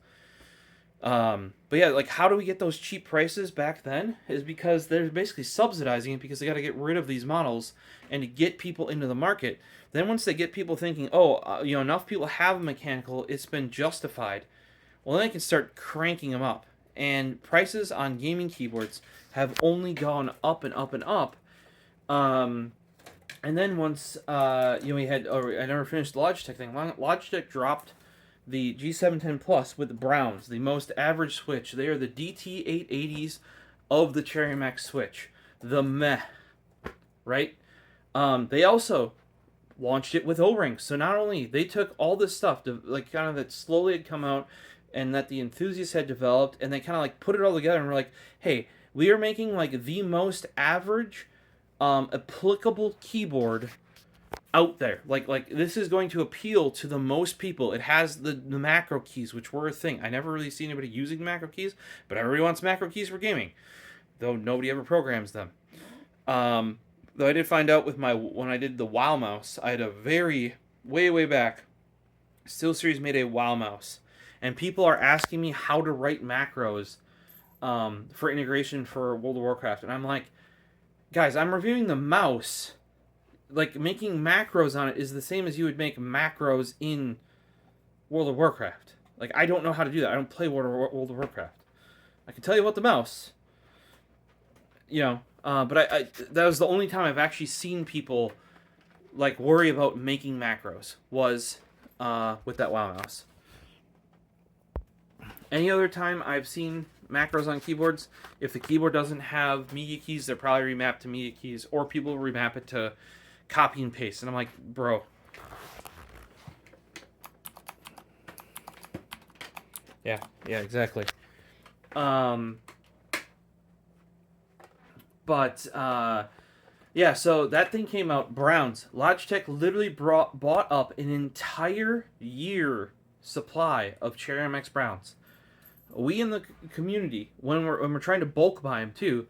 But yeah, like, how do we get those cheap prices back then? Is because they're basically subsidizing it, because they got to get rid of these models and to get people into the market. Then once they get people thinking, oh, enough people have a mechanical, it's been justified, well, then they can start cranking them up. And prices on gaming keyboards have only gone up and up and up And then once we had, I never finished the Logitech thing. Logitech dropped the G710 Plus with the Browns, the most average switch. They are the DT880s of the Cherry Max switch. The meh, right? They also launched it with O-rings. So not only they took all this stuff to like kind of that slowly had come out and that the Enthusiast had developed, and they kind of like put it all together and were like, hey, we are making like the most average applicable keyboard out there. Like this is going to appeal to the most people. It has the macro keys, which were a thing. I never really see anybody using macro keys, but everybody wants macro keys for gaming, though nobody ever programs them. Though I did find out with when I did the WoW mouse, I had a very way back SteelSeries made a WoW mouse, and people are asking me how to write macros for integration for World of Warcraft, and I'm like, guys, I'm reviewing the mouse. Like, making macros on it is the same as you would make macros in World of Warcraft. Like, I don't know how to do that. I don't play World of Warcraft. I can tell you about the mouse, but I that was the only time I've actually seen people like worry about making macros was with that WoW mouse. Any other time I've seen macros on keyboards, if the keyboard doesn't have media keys, they're probably remapped to media keys, or people remap it to copy and paste. And I'm like, bro. Yeah, exactly. So that thing came out. Browns. Logitech literally bought up an entire year supply of Cherry MX Browns. We in the community, when we're trying to bulk buy them too,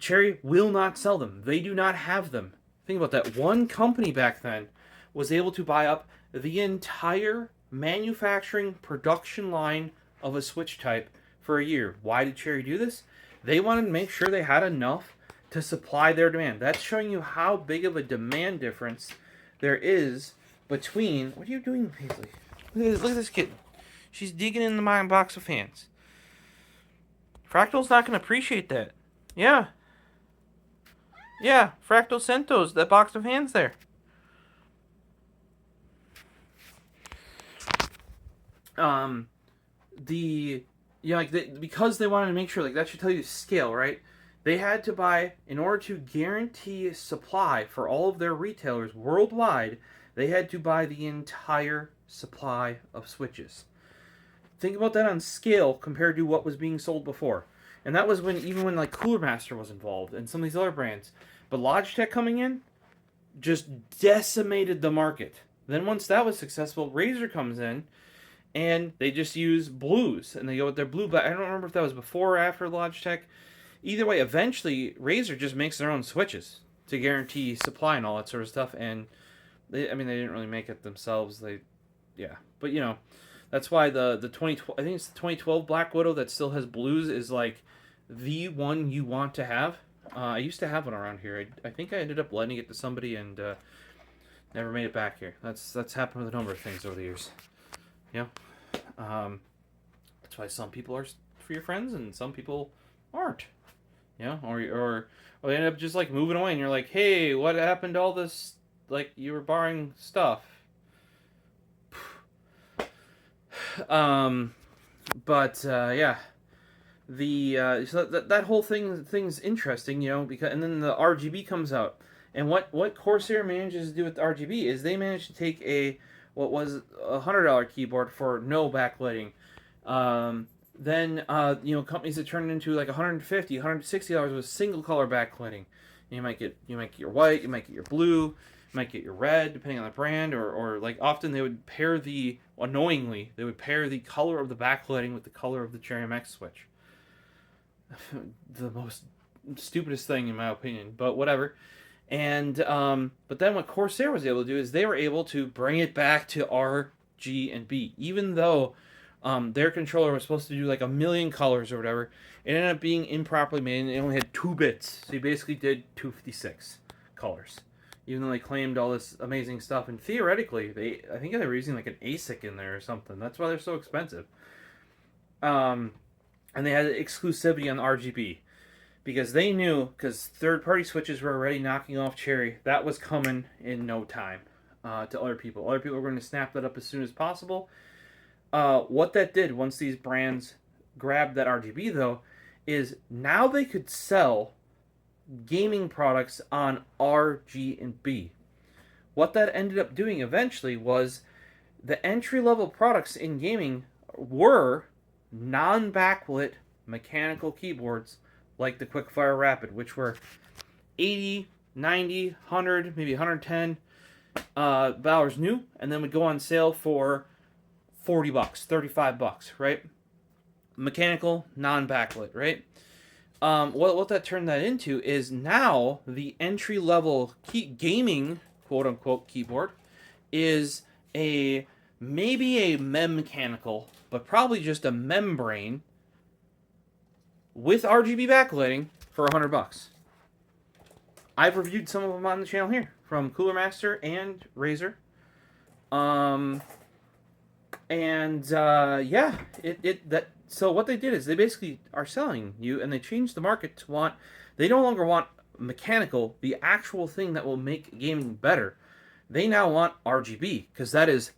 Cherry will not sell them. They do not have them. Think about that. One company back then was able to buy up the entire manufacturing production line of a switch type for a year. Why did Cherry do this? They wanted to make sure they had enough to supply their demand. That's showing you how big of a demand difference there is between... What are you doing, Paisley? Look at this kid. She's digging in my box of fans. Fractal's not going to appreciate that. Yeah. Yeah, Fractal sent those, that box of hands there. Because they wanted to make sure, like, that should tell you scale, right? They had to buy, in order to guarantee supply for all of their retailers worldwide, they had to buy the entire supply of switches. Think about that on scale compared to what was being sold before. And that was even when like Cooler Master was involved and some of these other brands. But Logitech coming in just decimated the market. Then once that was successful, Razer comes in and they just use blues. And they go with their blue, but I don't remember if that was before or after Logitech. Either way, eventually Razer just makes their own switches to guarantee supply and all that sort of stuff. And they didn't really make it themselves. But that's why the 2012, I think it's the 2012 Black Widow that still has blues is like the one you want to have. I used to have one around here. I think I ended up lending it to somebody and never made it back here. That's happened with a number of things over the years. That's why some people are for your friends and some people aren't. Or they end up just like moving away and you're like, hey, what happened to all this? Like you were borrowing stuff. So that whole thing's interesting, because and then the RGB comes out, and what Corsair manages to do with the RGB is they managed to take what was $100 keyboard for no backlighting, then companies that turn it into like $150, $160 with single color backlighting. You might get your white, you might get your blue, you might get your red, depending on the brand, or like often they would pair the color of the backlighting with the color of the Cherry MX switch. The most stupidest thing in my opinion, but whatever. And but then what Corsair was able to do is they were able to bring it back to R, G, and B, even though their controller was supposed to do like 1 million colors or whatever. It ended up being improperly made, and it only had 2 bits, so you basically did 256 colors. Even though they claimed all this amazing stuff, and theoretically, I think they were using like an ASIC in there or something. That's why they're so expensive. And they had exclusivity on RGB. because they knew, because third-party switches were already knocking off Cherry, that was coming in no time to other people. Other people were going to snap that up as soon as possible. What that did, once these brands grabbed that RGB, though, is now they could sell gaming products on RGB. What that ended up doing eventually was the entry-level products in gaming were non-backlit mechanical keyboards like the Quickfire Rapid, which were 80, 90, 100, maybe 110 dollars new, and then would go on sale for $40, $35, right? Mechanical, non-backlit, right? What that turned that into is now the entry-level gaming, quote-unquote, keyboard is maybe a mechanical, but probably just a membrane with RGB backlighting for $100. I've reviewed some of them on the channel here from Cooler Master and Razer. So what they did is they basically are selling you, and they changed the market to they no longer want mechanical, the actual thing that will make gaming better. They now want RGB, because that's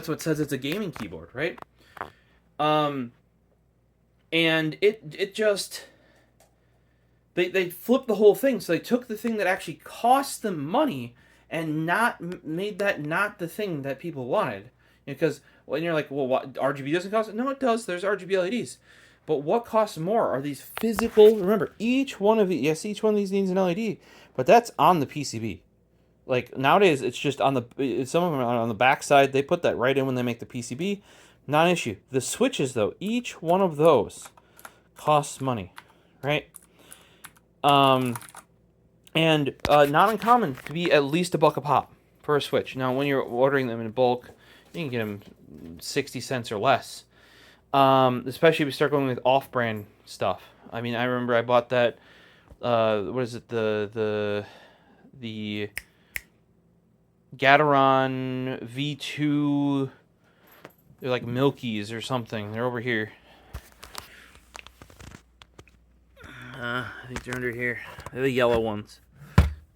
what says it's a gaming keyboard, right? And it just they flipped the whole thing. So they took the thing that actually cost them money and made that not the thing that people wanted. Because when you're like, well, what, RGB doesn't cost? No, it does. There's RGB LEDs. But what costs more are these physical. Remember, each one of these needs an LED, but that's on the PCB. Like nowadays, it's just on some of them are on the back side. They put that right in when they make the PCB. Not an issue. The switches, though, each one of those costs money, right? And not uncommon to be at least $1 a pop for a switch. Now, when you're ordering them in bulk, you can get them 60 cents or less. Especially if you start going with off-brand stuff. I mean, I remember I bought that. What is it? The Gateron V2. They're like Milkies or something. They're over here. I think they're under here. They're the yellow ones.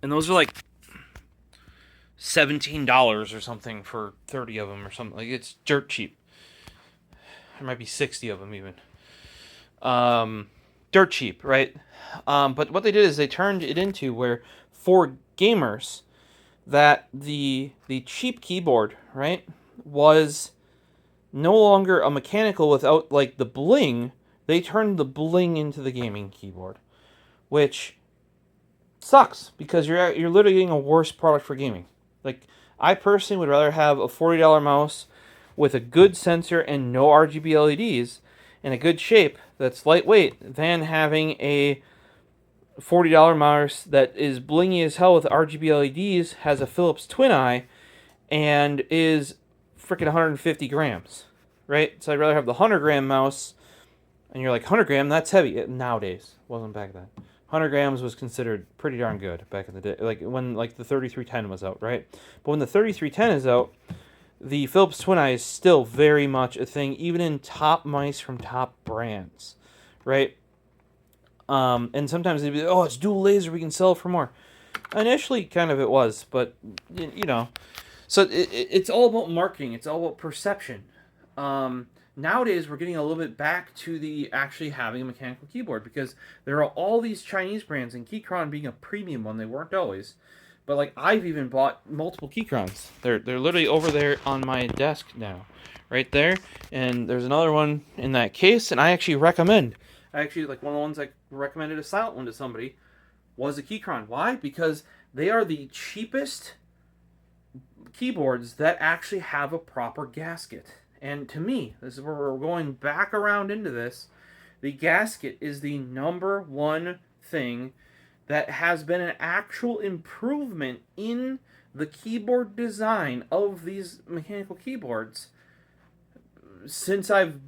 And those are like $17 or something for 30 of them or something. Like, it's dirt cheap. There might be 60 of them even. Dirt cheap, right? But what they did is they turned it into where, for gamers, that the cheap keyboard, right, was no longer a mechanical without, like, the bling. They turned the bling into the gaming keyboard, which sucks because you're literally getting a worse product for gaming. Like, I personally would rather have a $40 mouse with a good sensor and no RGB LEDs and a good shape that's lightweight than having a $40 mouse that is blingy as hell with RGB LEDs, has a Philips Twin Eye, and is freaking 150 grams, right? So I'd rather have the 100-gram mouse, and you're like, 100 gram, that's heavy. Nowadays, wasn't back then. 100 grams was considered pretty darn good back in the day, like when the 3310 was out, right? But when the 3310 is out, the Philips Twin Eye is still very much a thing, even in top mice from top brands, right? And sometimes they'd be like, oh, it's dual laser, we can sell it for more. Initially, kind of it was, but, you know. So it's all about marketing. It's all about perception. Nowadays, we're getting a little bit back to the actually having a mechanical keyboard, because there are all these Chinese brands, and Keychron being a premium one. They weren't always. But, like, I've even bought multiple Keychrons. They're literally over there on my desk now. Right there. And there's another one in that case, and I actually recommend. Like, one of the ones I recommended a silent one to somebody was a Keychron. Why? Because they are the cheapest keyboards that actually have a proper gasket. And to me, this is where we're going back around into this. The gasket is the number one thing that has been an actual improvement in the keyboard design of these mechanical keyboards since I've,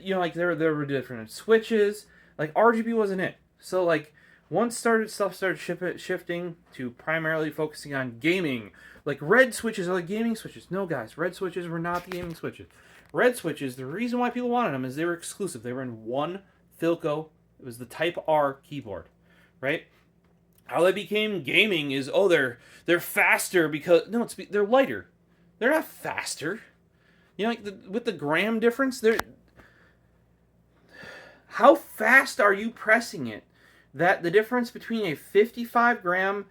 like, there were different switches. Like, RGB wasn't it. So, like, once stuff started shifting to primarily focusing on gaming. Like, red switches are like gaming switches. No, guys, red switches were not the gaming switches. Red switches, the reason why people wanted them is they were exclusive. They were in one Philco It was the Type R keyboard, right? How they became gaming is, oh, they're faster because no, they're lighter. They're not faster. You know, like with the gram difference, how fast are you pressing it? That the difference between a 55-gram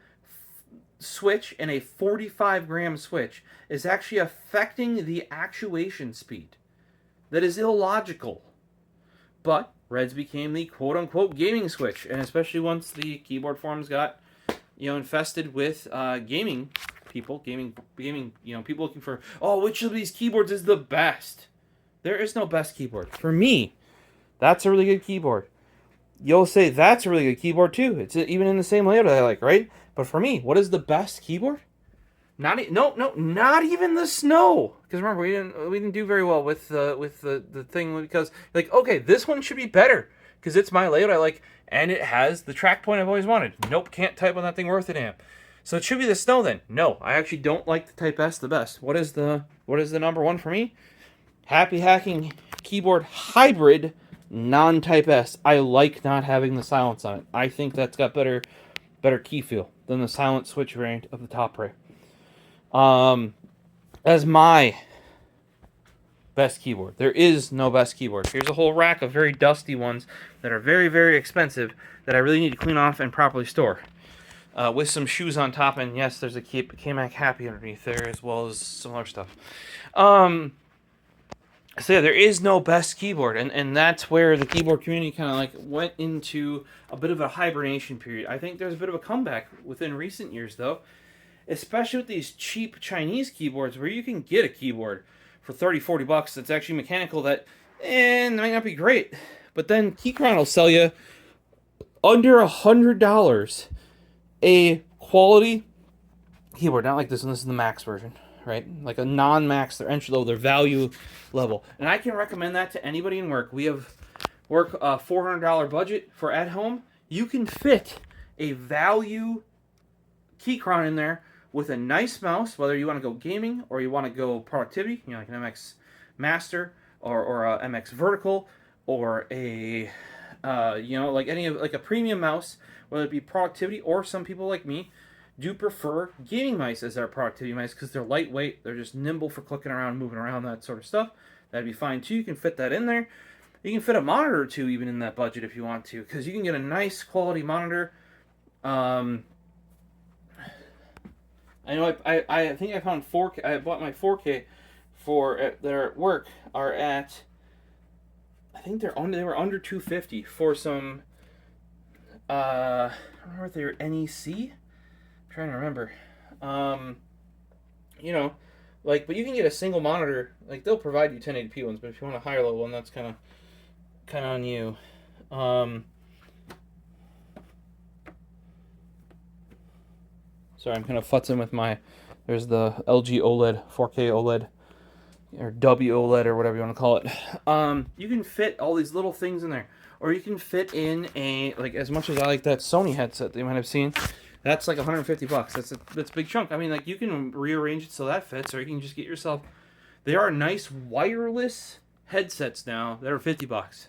switch and a 45-gram switch is actually affecting the actuation speed. That is illogical. But Reds became the quote-unquote gaming switch, and especially once the keyboard forums got, infested with gaming people, people looking for, oh, which of these keyboards is the best? There is no best keyboard. For me, that's a really good keyboard. You'll say that's a really good keyboard too. It's even in the same layout I like, right? But for me, what is the best keyboard? Not even the Snow. Because remember, we didn't do very well with the thing, because like, okay, this one should be better because it's my layout I like, and it has the track point I've always wanted. Nope, can't type on that thing worth a damn. So it should be the Snow then. No, I actually don't like the Type S the best. What is the number one for me? Happy Hacking Keyboard Hybrid non-Type S. I like not having the silence on it. I think that's got better key feel than the silent switch variant of the Top Ray. As my best keyboard. There is no best keyboard. Here's a whole rack of very dusty ones that are very, very expensive that I really need to clean off and properly store. With some shoes on top, and yes, there's a K-Mac Happy underneath there, as well as some other stuff. So yeah, there is no best keyboard, and that's where the keyboard community kind of like went into a bit of a hibernation period. I think there's a bit of a comeback within recent years, though, especially with these cheap Chinese keyboards where you can get a keyboard for $30-$40 that's actually mechanical that might not be great, but then Keychron will sell you under $100 a quality keyboard. Not like this one. This is the max version, right? Like a non-max, their entry level, their value level. And I can recommend that to anybody in work. We have a $400 budget for at home. You can fit a value Keychron in there with a nice mouse, whether you want to go gaming or you want to go productivity, like an MX Master or a MX Vertical or a like a premium mouse, whether it be productivity, or some people like me do prefer gaming mice as their productivity mice because they're lightweight, they're just nimble for clicking around, moving around, that sort of stuff. That'd be fine too. You can fit that in there. You can fit a monitor or two even in that budget if you want to, because you can get a nice quality monitor. I know I think I found 4K. I bought my 4K they're at work are at, I think they were under $250 for some I don't remember if they were NEC. I'm trying to remember. But you can get a single monitor. Like, they'll provide you 1080p ones, but if you want a higher level one, that's kind of on you. Sorry, I'm kind of futzing with there's the LG OLED, 4K OLED, or WOLED, or whatever you want to call it. You can fit all these little things in there. Or you can fit in as much as I like that Sony headset that you might have seen, that's like $150. That's a big chunk. I mean, like, you can rearrange it so that fits, or you can just get yourself, there are nice wireless headsets now that are $50.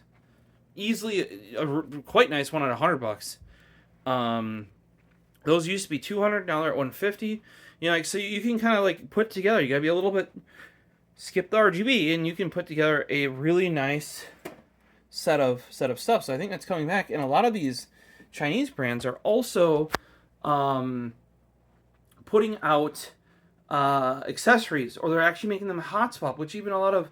Easily a quite nice one at $100. Those used to be $200, now they're at $150. So you can kind of put together. You gotta be a little bit, skip the RGB, and you can put together a really nice set of stuff. So I think that's coming back, and a lot of these Chinese brands are also putting out accessories, or they're actually making them hot swap, which even a lot of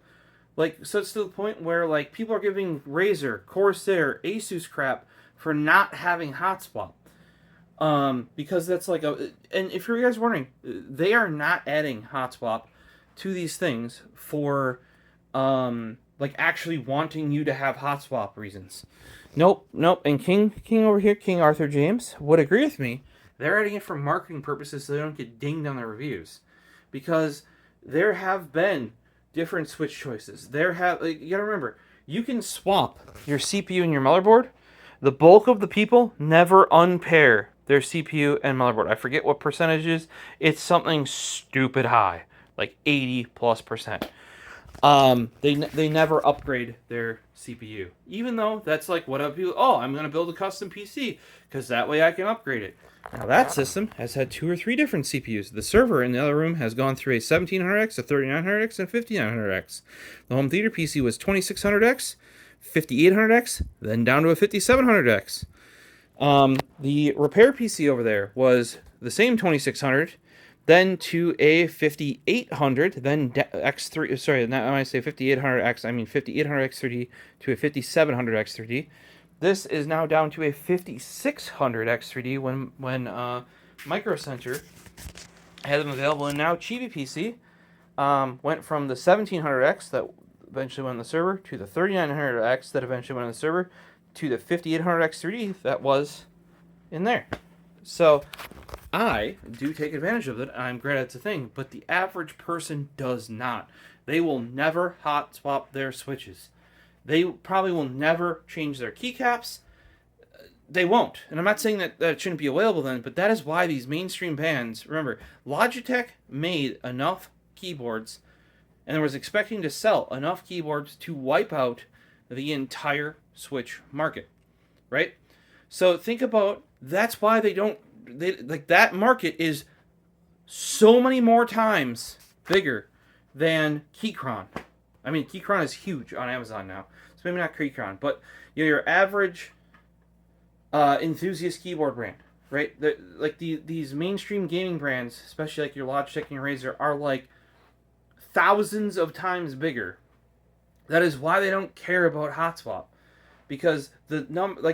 so it's to the point where people are giving Razer, Corsair, Asus crap for not having hot swap. Because that's and if you guys wondering, they are not adding hot swap to these things for actually wanting you to have hot swap reasons. Nope. And King over here, King Arthur James, would agree with me. They're adding it for marketing purposes so they don't get dinged on their reviews. Because there have been different switch choices. You gotta remember, you can swap your CPU and your motherboard. The bulk of the people never unpair their CPU and motherboard. I forget what percentage it is. It's something stupid high, like 80+%. They never upgrade their CPU, even though that's like what people. Oh, I'm gonna build a custom PC because that way I can upgrade it. Now that system has had 2 or 3 different CPUs. The server in the other room has gone through a 1700X, a 3900X, and 5900X. The home theater PC was 2600X, 5800X, then down to a 5700X. The repair PC over there was the same 2600, then to a 5800, then X3. Sorry, not when I say 5800X, I mean 5800X3D to a 5700X3D. This is now down to a 5600X3D when Micro Center had them available, and now Chibi PC went from the 1700X that eventually went on the server to the 3900X that eventually went on the server to the 5800X3D that was in there. So I do take advantage of it. I'm glad it's a thing, but the average person does not. They will never hot swap their switches. They probably will never change their keycaps. They won't. And I'm not saying that it shouldn't be available then, but that is why these mainstream brands, remember, Logitech made enough keyboards and was expecting to sell enough keyboards to wipe out the entire Switch market, right? So think about, that's why like that market is so many more times bigger than Keychron. I mean, Keychron is huge on Amazon now. So maybe not Keychron, but your average enthusiast keyboard brand, right? These mainstream gaming brands, especially like your Logitech and your Razer, are like thousands of times bigger. That is why they don't care about hot swap, because the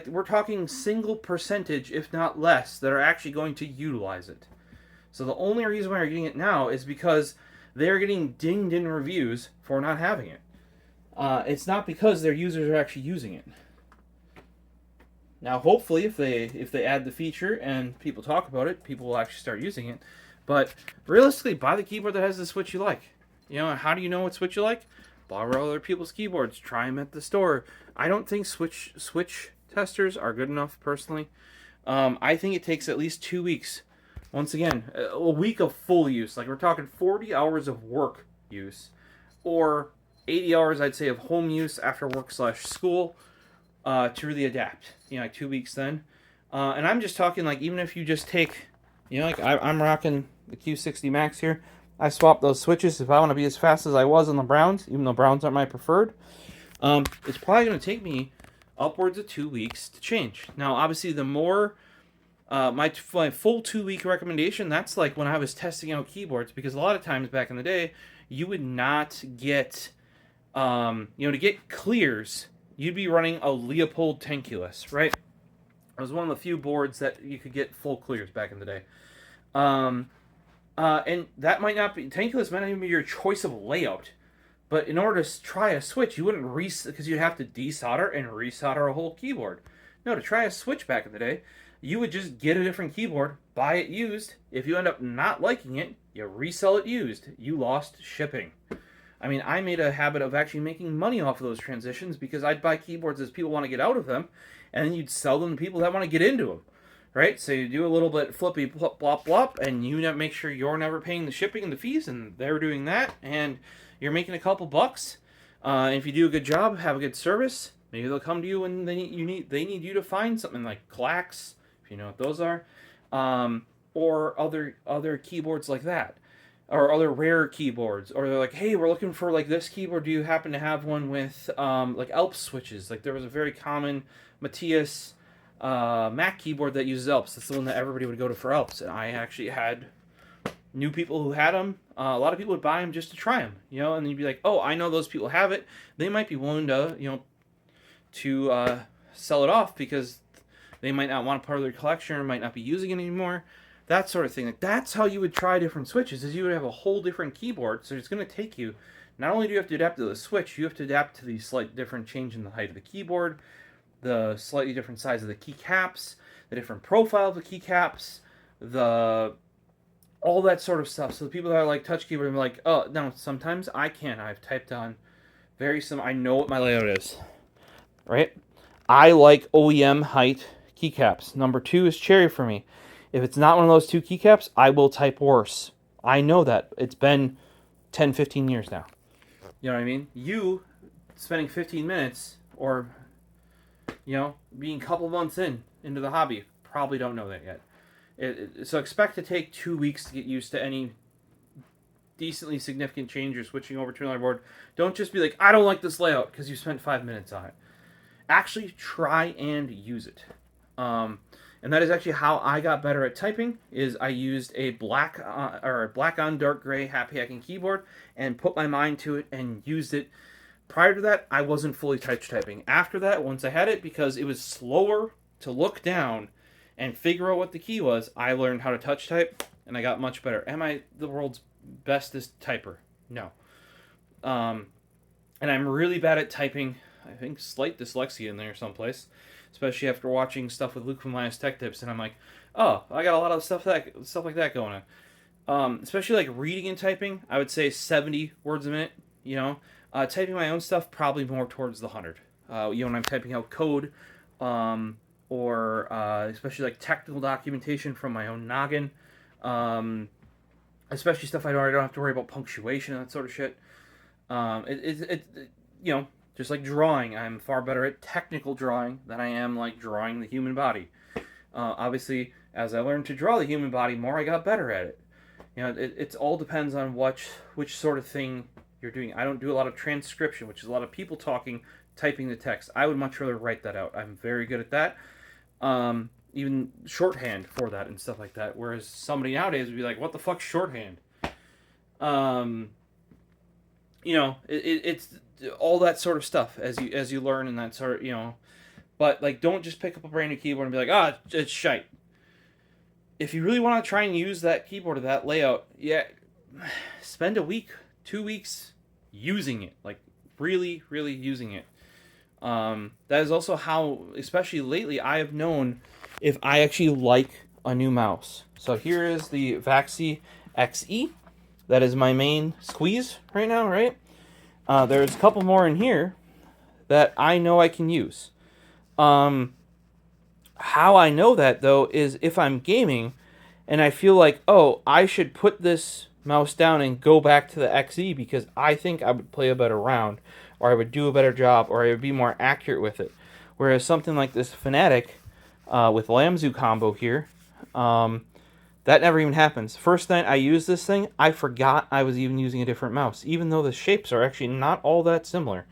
we're talking single percentage, if not less, that are actually going to utilize it. So the only reason why you're getting it now is because they're getting dinged in reviews for not having it. It's not because their users are actually using it. Now, hopefully, if they add the feature and people talk about it, people will actually start using it. But realistically, buy the keyboard that has the switch you like. You know, how do you know what switch you like? Borrow other people's keyboards. Try them at the store. I don't think switch testers are good enough, personally. I think it takes at least 2 weeks. Once again, a week of full use. Like, we're talking 40 hours of work use. Or 80 hours, I'd say, of home use after work/school to really adapt. You know, like 2 weeks then. And I'm just talking, like, even if you just take, you know, like, I'm rocking the Q60 Max here. I swapped those switches if I want to be as fast as I was on the Browns, even though Browns aren't my preferred. It's probably going to take me upwards of 2 weeks to change. Now, obviously, the more... my full 2 week recommendation, that's like when I was testing out keyboards, because a lot of times back in the day, you would not get, to get clears, you'd be running a Leopold Tankulus, right? It was one of the few boards that you could get full clears back in the day. And that might not be, Tankulus might not even be your choice of layout. But in order to try a switch, you wouldn't because you'd have to desolder and resolder a whole keyboard. No, to try a switch back in the day, you would just get a different keyboard, buy it used. If you end up not liking it, you resell it used. You lost shipping. I mean, I made a habit of actually making money off of those transitions because I'd buy keyboards as people want to get out of them, and then you'd sell them to people that want to get into them, right? So you do a little bit flippy plop, plop, plop, and you make sure you're never paying the shipping and the fees, and they're doing that, and you're making a couple bucks. And if you do a good job, have a good service, maybe they'll come to you and they need you to find something like Clacks, you know what those are, or other keyboards like that, or other rare keyboards, or they're like, hey, we're looking for like this keyboard, do you happen to have one with like Alps switches? Like there was a very common Matthias Mac keyboard that uses Alps. That's the one that everybody would go to for Alps, and I actually had new people who had them. A lot of people would buy them just to try them, and you'd be like, oh, I know those people have it, they might be willing to to sell it off because they might not want a part of their collection or might not be using it anymore. That sort of thing. Like, that's how you would try different switches, is you would have a whole different keyboard. So it's going to take you, not only do you have to adapt to the switch, you have to adapt to the slight different change in the height of the keyboard, the slightly different size of the keycaps, the different profile of the keycaps, all that sort of stuff. So the people that are like touch keyboard are like, oh, no, sometimes I can't. I've typed on I know what my layout is, right? I like OEM height keycaps. Number 2 is cherry for me. If it's not one of those 2 keycaps, I will type worse. I know that. It's been 10, 15 years now. You know what I mean? You spending 15 minutes or, you know, being a couple months into the hobby, probably don't know that yet. So expect to take 2 weeks to get used to any decently significant change or switching over to another board. Don't just be like, I don't like this layout because you spent 5 minutes on it. Actually try and use it. And that is actually how I got better at typing. Is I used a black on dark gray happy hacking keyboard and put my mind to it and used it. Prior to that, I wasn't fully touch typing. After that, once I had it, because it was slower to look down and figure out what the key was, I learned how to touch type and I got much better. Am I the world's bestest typer? No. And I'm really bad at typing. I think slight dyslexia in there someplace, especially after watching stuff with Luke from Linus Tech Tips, and I'm like, oh, I got a lot of stuff like that going on. Especially like reading and typing, I would say 70 words a minute. You know, typing my own stuff probably more towards the 100. You know, when I'm typing out code, or especially like technical documentation from my own noggin, especially stuff I don't have to worry about punctuation and that sort of shit. You know, just like drawing, I'm far better at technical drawing than I am like drawing the human body. Obviously, as I learned to draw the human body more, I got better at it. You know, it all depends on which sort of thing you're doing. I don't do a lot of transcription, which is a lot of people talking, typing the text. I would much rather write that out. I'm very good at that. Even shorthand for that and stuff like that. Whereas somebody nowadays would be like, "What the fuck's shorthand?" You know, it's all that sort of stuff as you learn and that sort of, you know. But like, don't just pick up a brand new keyboard and be like, "Ah, it's shite." If you really want to try and use that keyboard or that layout, yeah, spend a week, 2 weeks using it, like really, really using it. That is also how, especially lately, I have known if I actually like a new mouse. So here is the Vaxi XE. That is my main squeeze right now, right? There's a couple more in here that I know I can use. How I know that, though, is if I'm gaming and I feel like, oh, I should put this mouse down and go back to the XE because I think I would play a better round, or I would do a better job, or I would be more accurate with it. Whereas something like this Fanatic with Lamzu combo here, that never even happens. First night I used this thing, I forgot I was even using a different mouse, even though the shapes are actually not all that similar.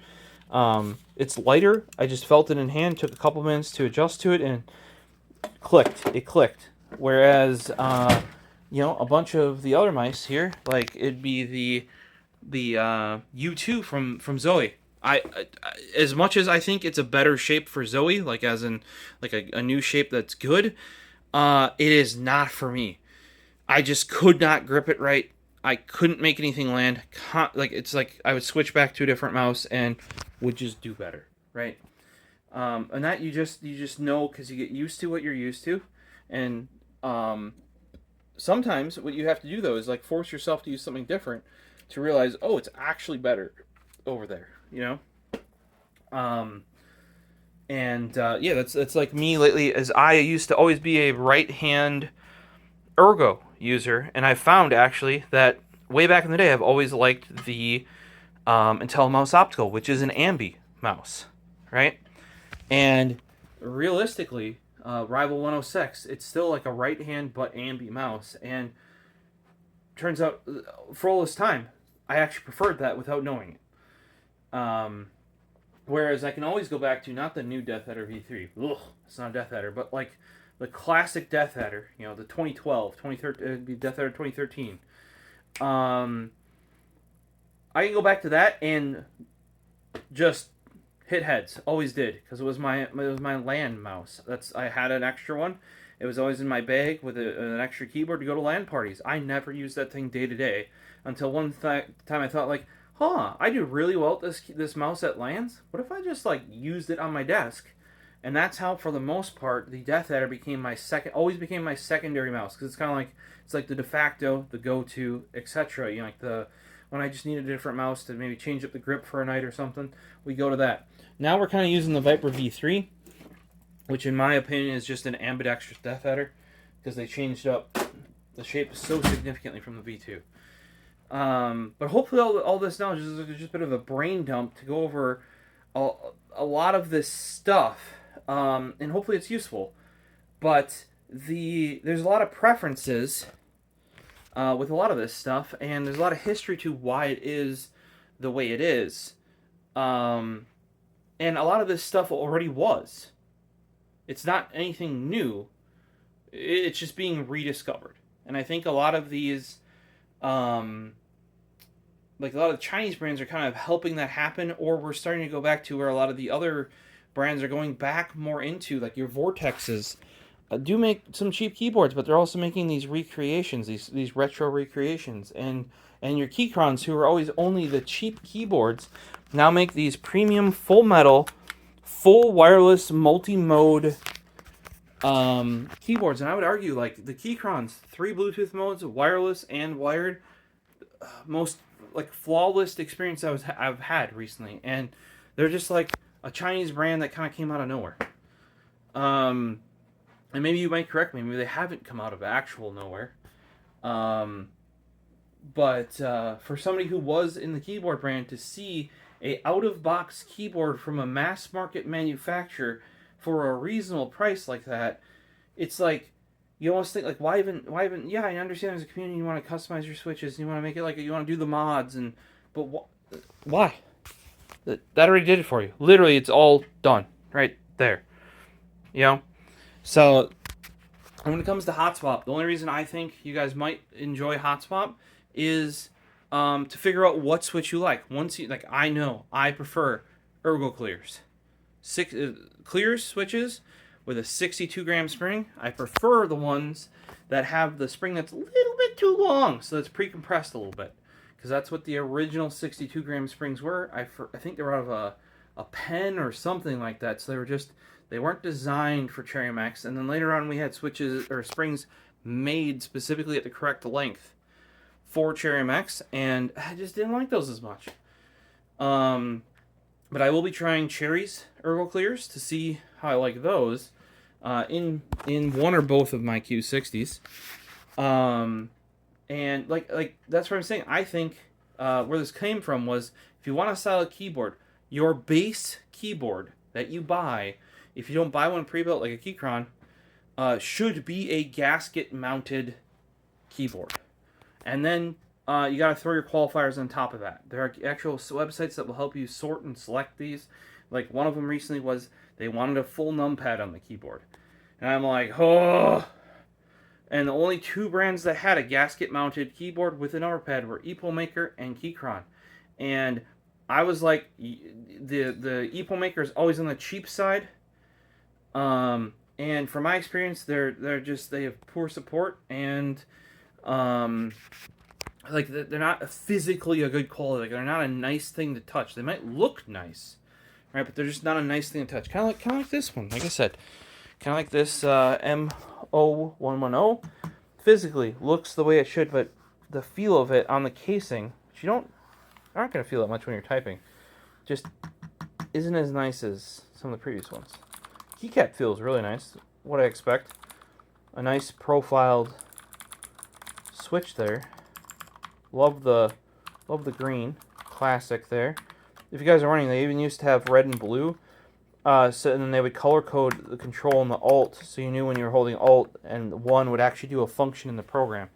It's lighter. I just felt it in hand, took a couple minutes to adjust to it, and it clicked. Whereas, you know, a bunch of the other mice here, like it'd be the U2 from Zoe. I as much as I think it's a better shape for Zoe, like as in like a new shape that's good, it is not for me. I just could not grip it right. I couldn't make anything land. Like it's like I would switch back to a different mouse and would just do better, right? And that you just know because you get used to what you're used to, and sometimes what you have to do though is like force yourself to use something different to realize, oh, it's actually better over there, you know. Yeah, that's like me lately. As I used to always be a right hand ergo user, and I found actually that way back in the day I've always liked the IntelliMouse Optical, which is an ambi mouse, right? And realistically, Rival 106, it's still like a right hand but ambi mouse, and turns out for all this time I actually preferred that without knowing it. Whereas I can always go back to not the new Death Adder V3. Ugh, it's not a Death Adder, but like the classic Death Adder, you know, the 2012, 2013, it'd be Death Adder 2013. I can go back to that and just hit heads. Always did, because it was my LAN mouse. I had an extra one. It was always in my bag with an extra keyboard to go to LAN parties. I never used that thing day to day until one time I thought like, I do really well at this mouse at LANs. What if I just like used it on my desk? And that's how, for the most part, the Death Adder always became my secondary mouse, because it's kind of like the de facto, the go-to, etc. You know, like when I just need a different mouse to maybe change up the grip for a night or something, we go to that. Now we're kind of using the Viper V3, which in my opinion is just an ambidextrous Death Adder, because they changed up the shape so significantly from the V2. But hopefully all this knowledge is just a bit of a brain dump to go over a, a lot of this stuff, and hopefully it's useful. But there's a lot of preferences with a lot of this stuff, and there's a lot of history to why it is the way it is. Um, and a lot of this stuff already was. It's not anything new. It's just being rediscovered. And I think a lot of these, like a lot of the Chinese brands are kind of helping that happen, or we're starting to go back to where a lot of the other brands are going back more into, like your Vortexes. Do make some cheap keyboards, but they're also making these recreations, these retro recreations, and your Keychrons, who are always only the cheap keyboards, now make these premium full metal, full wireless multi-mode keyboards. And I would argue, like, the Keychrons, 3 Bluetooth modes, wireless and wired, most like flawless experience I've had recently, and they're just like a Chinese brand that kind of came out of nowhere. And maybe you might correct me. Maybe they haven't come out of actual nowhere. But for somebody who was in the keyboard brand to see a out-of-box keyboard from a mass market manufacturer for a reasonable price like that, it's like you almost think, like, why even? Yeah, I understand as a community you want to customize your switches and you want to make it like you want to do the mods, but why? That already did it for you. Literally, it's all done right there. You know. So when it comes to Hotspot, the only reason I think you guys might enjoy Hotspot is to figure out what switch you like. Once you like, I know I prefer Ergo Clears, Clears switches with a 62-gram spring. I prefer the ones that have the spring that's a little bit too long, so it's pre-compressed a little bit, because that's what the original 62-gram springs were. I think they were out of a pen or something like that. So they weren't designed for Cherry MX. And then later on we had switches or springs made specifically at the correct length for Cherry MX, and I just didn't like those as much. But I will be trying Cherry's Ergo Clears to see how I like those in one or both of my Q60s. And like that's what I'm saying. I think where this came from was, if you want a solid keyboard, your base keyboard that you buy, if you don't buy one pre-built like a Keychron, should be a gasket-mounted keyboard. And then you got to throw your qualifiers on top of that. There are actual websites that will help you sort and select these. Like, one of them recently was they wanted a full numpad on the keyboard. And I'm like, oh. And the only 2 brands that had a gasket-mounted keyboard with a numpad were EpoMaker and Keychron. And I was like, the EpoMaker is always on the cheap side. And from my experience, they have poor support, and like they're not physically a good quality. Like, they're not a nice thing to touch. They might look nice, right? But they're just not a nice thing to touch. Kind of like this one. Like I said, kind of like this M0110. Physically looks the way it should, but the feel of it on the casing, which you aren't gonna feel that much when you're typing, just isn't as nice as some of the previous ones. Keycap feels really nice. What I expect. A nice profiled switch there. Love the green. Classic there. If you guys are running, they even used to have red and blue. And then they would color code the control and the alt, so you knew when you were holding alt, and one would actually do a function in the program.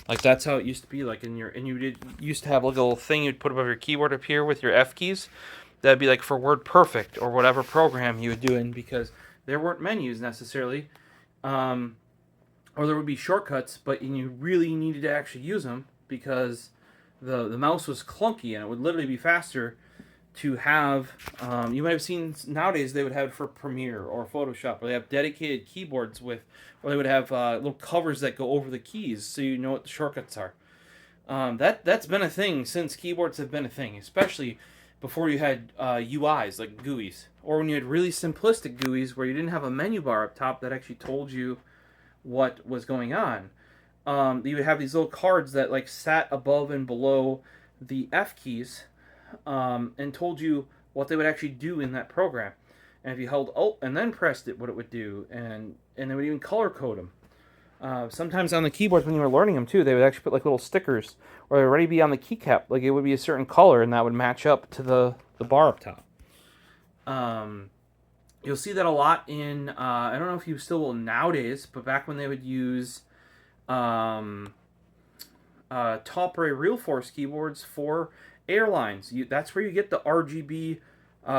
Like, that's how it used to be. Like, used to have like a little thing you'd put above your keyboard up here with your F keys. That'd be like for WordPerfect or whatever program you would do in, because there weren't menus necessarily, or there would be shortcuts, but you really needed to actually use them, because the mouse was clunky, and it would literally be faster to have. You might have seen nowadays they would have it for Premiere or Photoshop, or they have dedicated keyboards or they would have little covers that go over the keys, so you know what the shortcuts are. That's been a thing since keyboards have been a thing, especially before you had UIs like GUIs, or when you had really simplistic GUIs where you didn't have a menu bar up top that actually told you what was going on. You would have these little cards that like sat above and below the F keys, and told you what they would actually do in that program. And if you held Alt and then pressed it, what it would do, and they would even color code them. Sometimes on the keyboards when you were learning them too, they would actually put like little stickers, or they'd already be on the keycap. Like it would be a certain color, and that would match up to the bar up top. You'll see that a lot in I don't know if you still will nowadays, but back when they would use top array real force keyboards for airlines, that's where you get the RGB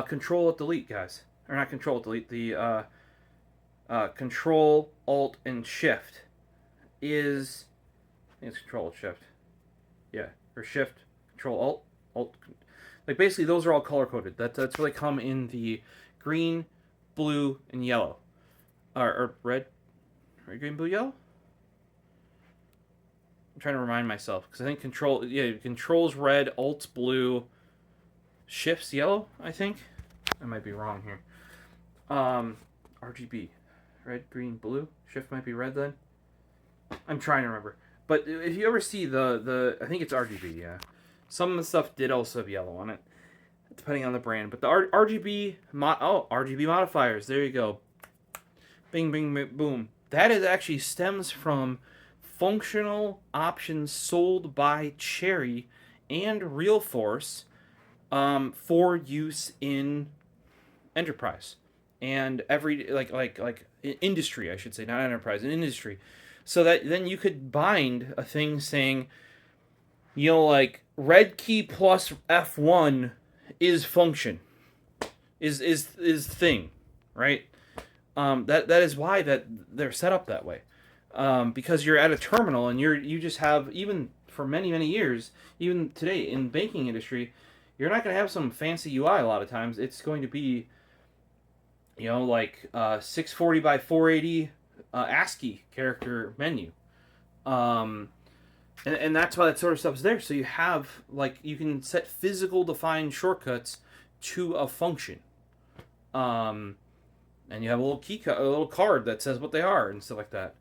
control alt delete, guys, or not control alt delete, the control alt and shift is, I think it's control alt shift, yeah, or shift control alt. Like basically those are all color coded. That's where they come in the green, blue, and yellow, or red, green, blue, yellow. I'm trying to remind myself because I think controls red, alt's blue, shifts yellow. I think I might be wrong here. RGB, red, green, blue. Shift might be red then. I'm trying to remember. But if you ever see the I think it's RGB. Yeah, some of the stuff did also have yellow on it, depending on the brand. But the RGB RGB modifiers. There you go. Bing, bing, boom. That is actually stems from functional options sold by Cherry and Realforce for use in enterprise and every like industry, I should say, not enterprise, in industry. So that then you could bind a thing saying, like red key plus F1 is function, is thing, right? That is why that they're set up that way. Because you're at a terminal and you just have, even for many years, even today in banking industry, you're not going to have some fancy UI a lot of times. It's going to be, like 640 by 480 ASCII character menu. And that's why that sort of stuff's there. So you have, you can set physical defined shortcuts to a function. And you have a little card that says what they are and stuff like that.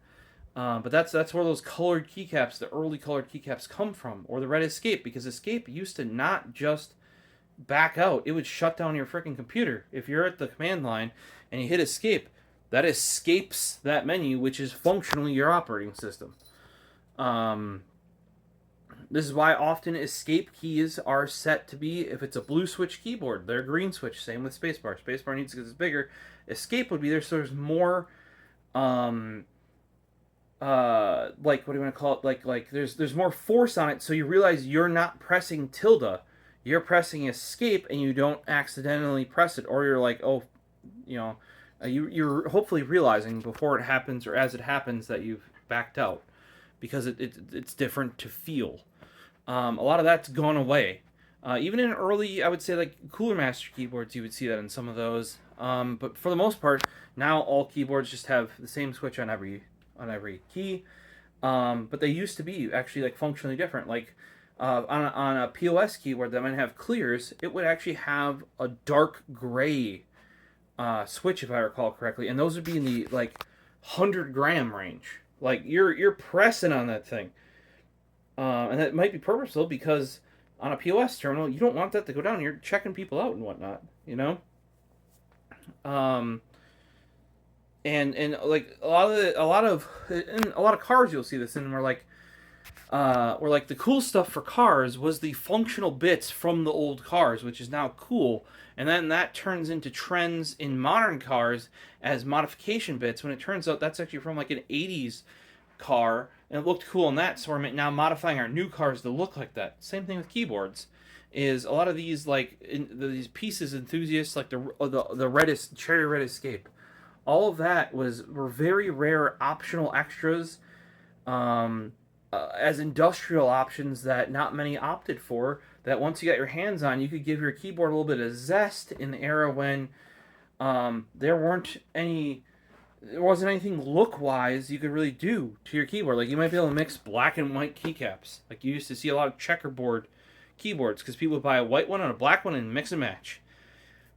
But that's where those colored keycaps, the early colored keycaps, come from, or the red escape, because escape used to not just back out; it would shut down your freaking computer. If you're at the command line and you hit escape, that escapes that menu, which is functionally your operating system. This is why often escape keys are set to be, if it's a blue switch keyboard, they're green switch. Same with spacebar. Spacebar needs, because it's bigger. Escape would be there, so there's more. What do you want to call it? Like there's more force on it, so you realize you're not pressing tilde, you're pressing escape, and you don't accidentally press it, or you're like, you're hopefully realizing before it happens or as it happens that you've backed out, because it's different to feel. A lot of that's gone away. Even in early, I would say, like Cooler Master keyboards, you would see that in some of those. But for the most part, now all keyboards just have the same switch on every key. But they used to be actually like functionally different. Like on a POS keyboard that might have clears, it would actually have a dark gray switch, if I recall correctly, and those would be in the 100-gram range. Like you're pressing on that thing, and that might be purposeful, because on a POS terminal you don't want that to go down. You're checking people out and whatnot, And like a lot of cars, you'll see this in, where the cool stuff for cars was the functional bits from the old cars, which is now cool, and then that turns into trends in modern cars as modification bits, when it turns out that's actually from like an 80s car, and it looked cool in that, so we're now modifying our new cars to look like that. Same thing with keyboards. Is a lot of these these pieces, Enthusiasts, like the cherry red escape, all of that were very rare optional extras, as industrial options that not many opted for, that once you got your hands on, you could give your keyboard a little bit of zest in the era when there wasn't anything look-wise you could really do to your keyboard. Like, you might be able to mix black and white keycaps. Like, you used to see a lot of checkerboard keyboards, because people would buy a white one and a black one and mix and match.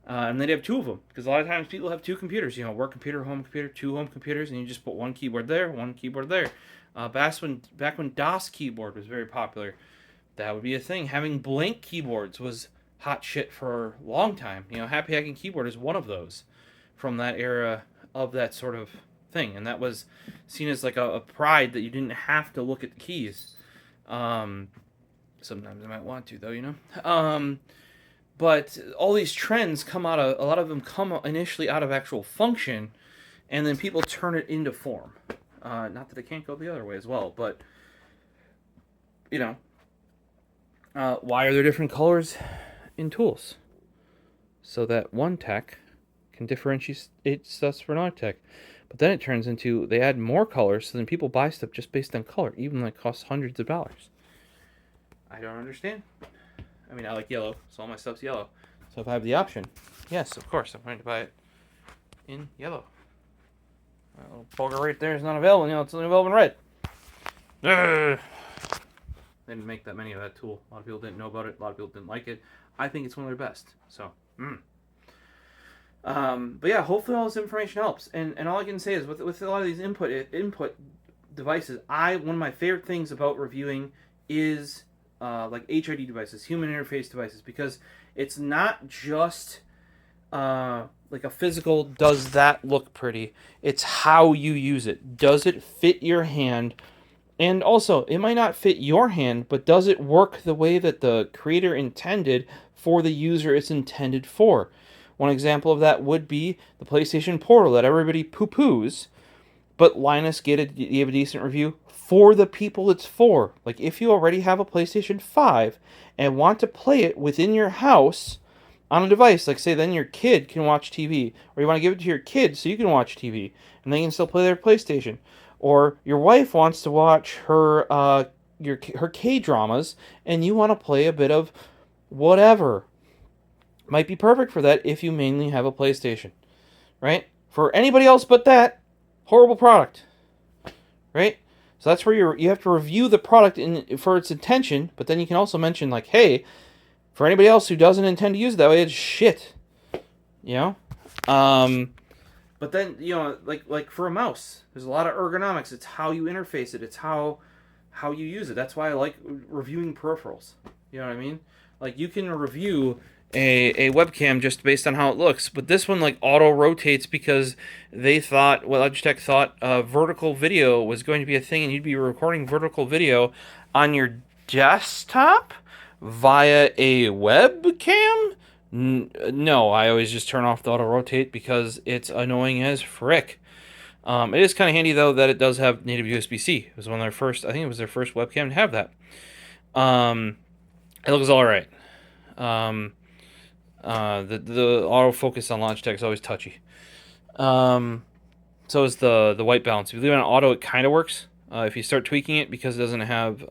And they'd have two of them, because a lot of times people have two computers, work computer, home computer, two home computers, and you just put one keyboard there, one keyboard there. Back when DOS keyboard was very popular, that would be a thing. Having blank keyboards was hot shit for a long time. Happy Hacking Keyboard is one of those from that era of that sort of thing, and that was seen as like a pride that you didn't have to look at the keys. Sometimes I might want to, though, you know. But all these trends come out of, a lot of them come initially out of actual function, and then people turn it into form. Not that it can't go the other way as well, but you know, why are there different colors in tools? So that one tech can differentiate stuff from another tech. But then it turns into they add more colors, so then people buy stuff just based on color, even when it costs hundreds of dollars. I don't understand. I mean, I like yellow, so all my stuff's yellow. So if I have the option, yes, of course, I'm going to buy it in yellow. That little poker right there is not available. You know, it's only available in red. Ugh. They didn't make that many of that tool. A lot of people didn't know about it. A lot of people didn't like it. I think it's one of their best. So, but yeah, hopefully all this information helps. And all I can say is with a lot of these input devices, one of my favorite things about reviewing is like HID devices, human interface devices, because it's not just like a physical, does that look pretty? It's how you use it. Does it fit your hand? And also, it might not fit your hand, but does it work the way that the creator intended for the user it's intended for? One example of that would be the PlayStation Portal that everybody poo-poos, but Linus gave a decent review for the people it's for. Like, if you already have a PlayStation 5 and want to play it within your house on a device, like say then your kid can watch TV, or you want to give it to your kid so you can watch TV, and they can still play their PlayStation. Or your wife wants to watch her K-dramas, and you want to play a bit of whatever. Might be perfect for that if you mainly have a PlayStation, right? For anybody else but that, horrible product, right? So that's where you have to review the product for its intention, but then you can also mention like, hey, for anybody else who doesn't intend to use it that way, it's shit, you know? But then, you know, like for a mouse, there's a lot of ergonomics. It's how you interface it. It's how you use it. That's why I like reviewing peripherals. You know what I mean? Like, you can review a webcam just based on how it looks, but this one, like, auto rotates because Logitech thought vertical video was going to be a thing, and you'd be recording vertical video on your desktop via a webcam? No, I always just turn off the auto rotate because it's annoying as frick. It is kind of handy though that it does have native USB-C. It was one of their first, I think it was their first webcam to have that. It looks all right. The autofocus on Logitech is always touchy. So is the white balance. If you leave it on auto, it kind of works. If you start tweaking it because it doesn't have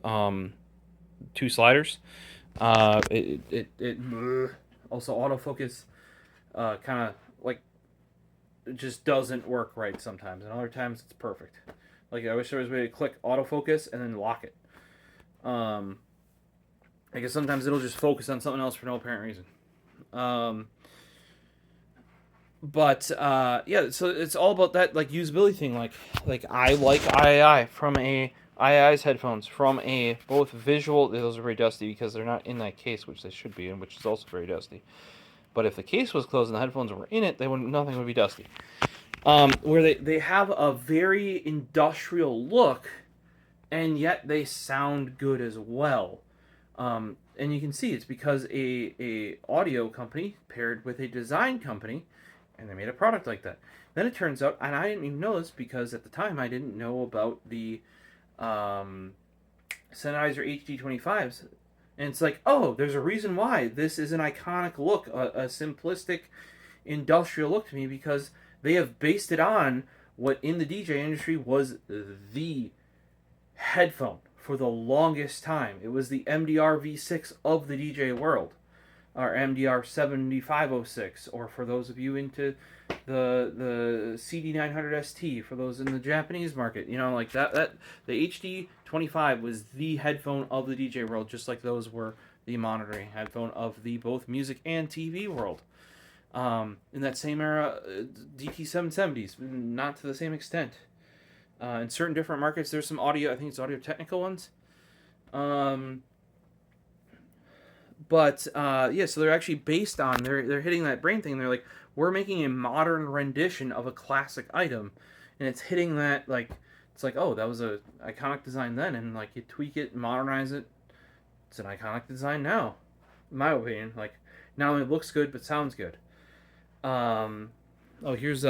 two sliders, also autofocus kind of like it just doesn't work right sometimes, and other times it's perfect. Like, I wish there was a way to click autofocus and then lock it. I guess sometimes it'll just focus on something else for no apparent reason. But yeah, so it's all about that like usability thing. Like I like III from II's headphones from a both visual. Those are very dusty because they're not in that case, which they should be in, which is also very dusty. But if the case was closed and the headphones were in it, nothing would be dusty. Where they have a very industrial look, and yet they sound good as well. And you can see it's because a audio company paired with a design company, and they made a product like that. Then it turns out, and I didn't even know this because at the time I didn't know about the Sennheiser HD25s. And it's like, oh, there's a reason why this is an iconic look, a simplistic industrial look to me, because they have based it on what in the DJ industry was the headphone for the longest time. It was the MDR V6 of the DJ world, or MDR 7506, or for those of you into the CD900 ST, for those in the Japanese market, you know, like that the HD25 was the headphone of the DJ world, just like those were the monitoring headphone of the both music and TV world. In that same era, DT770s, not to the same extent. In certain different markets, there's some audio, I think it's Audio-Technica ones. But yeah, so they're actually based on, they're hitting that brain thing. They're like, we're making a modern rendition of a classic item. and it's hitting that, like, it's like, oh, that was a iconic design then, and like you tweak it, modernize it, it's an iconic design now, in my opinion. Like, not only looks good but sounds good. Oh, here's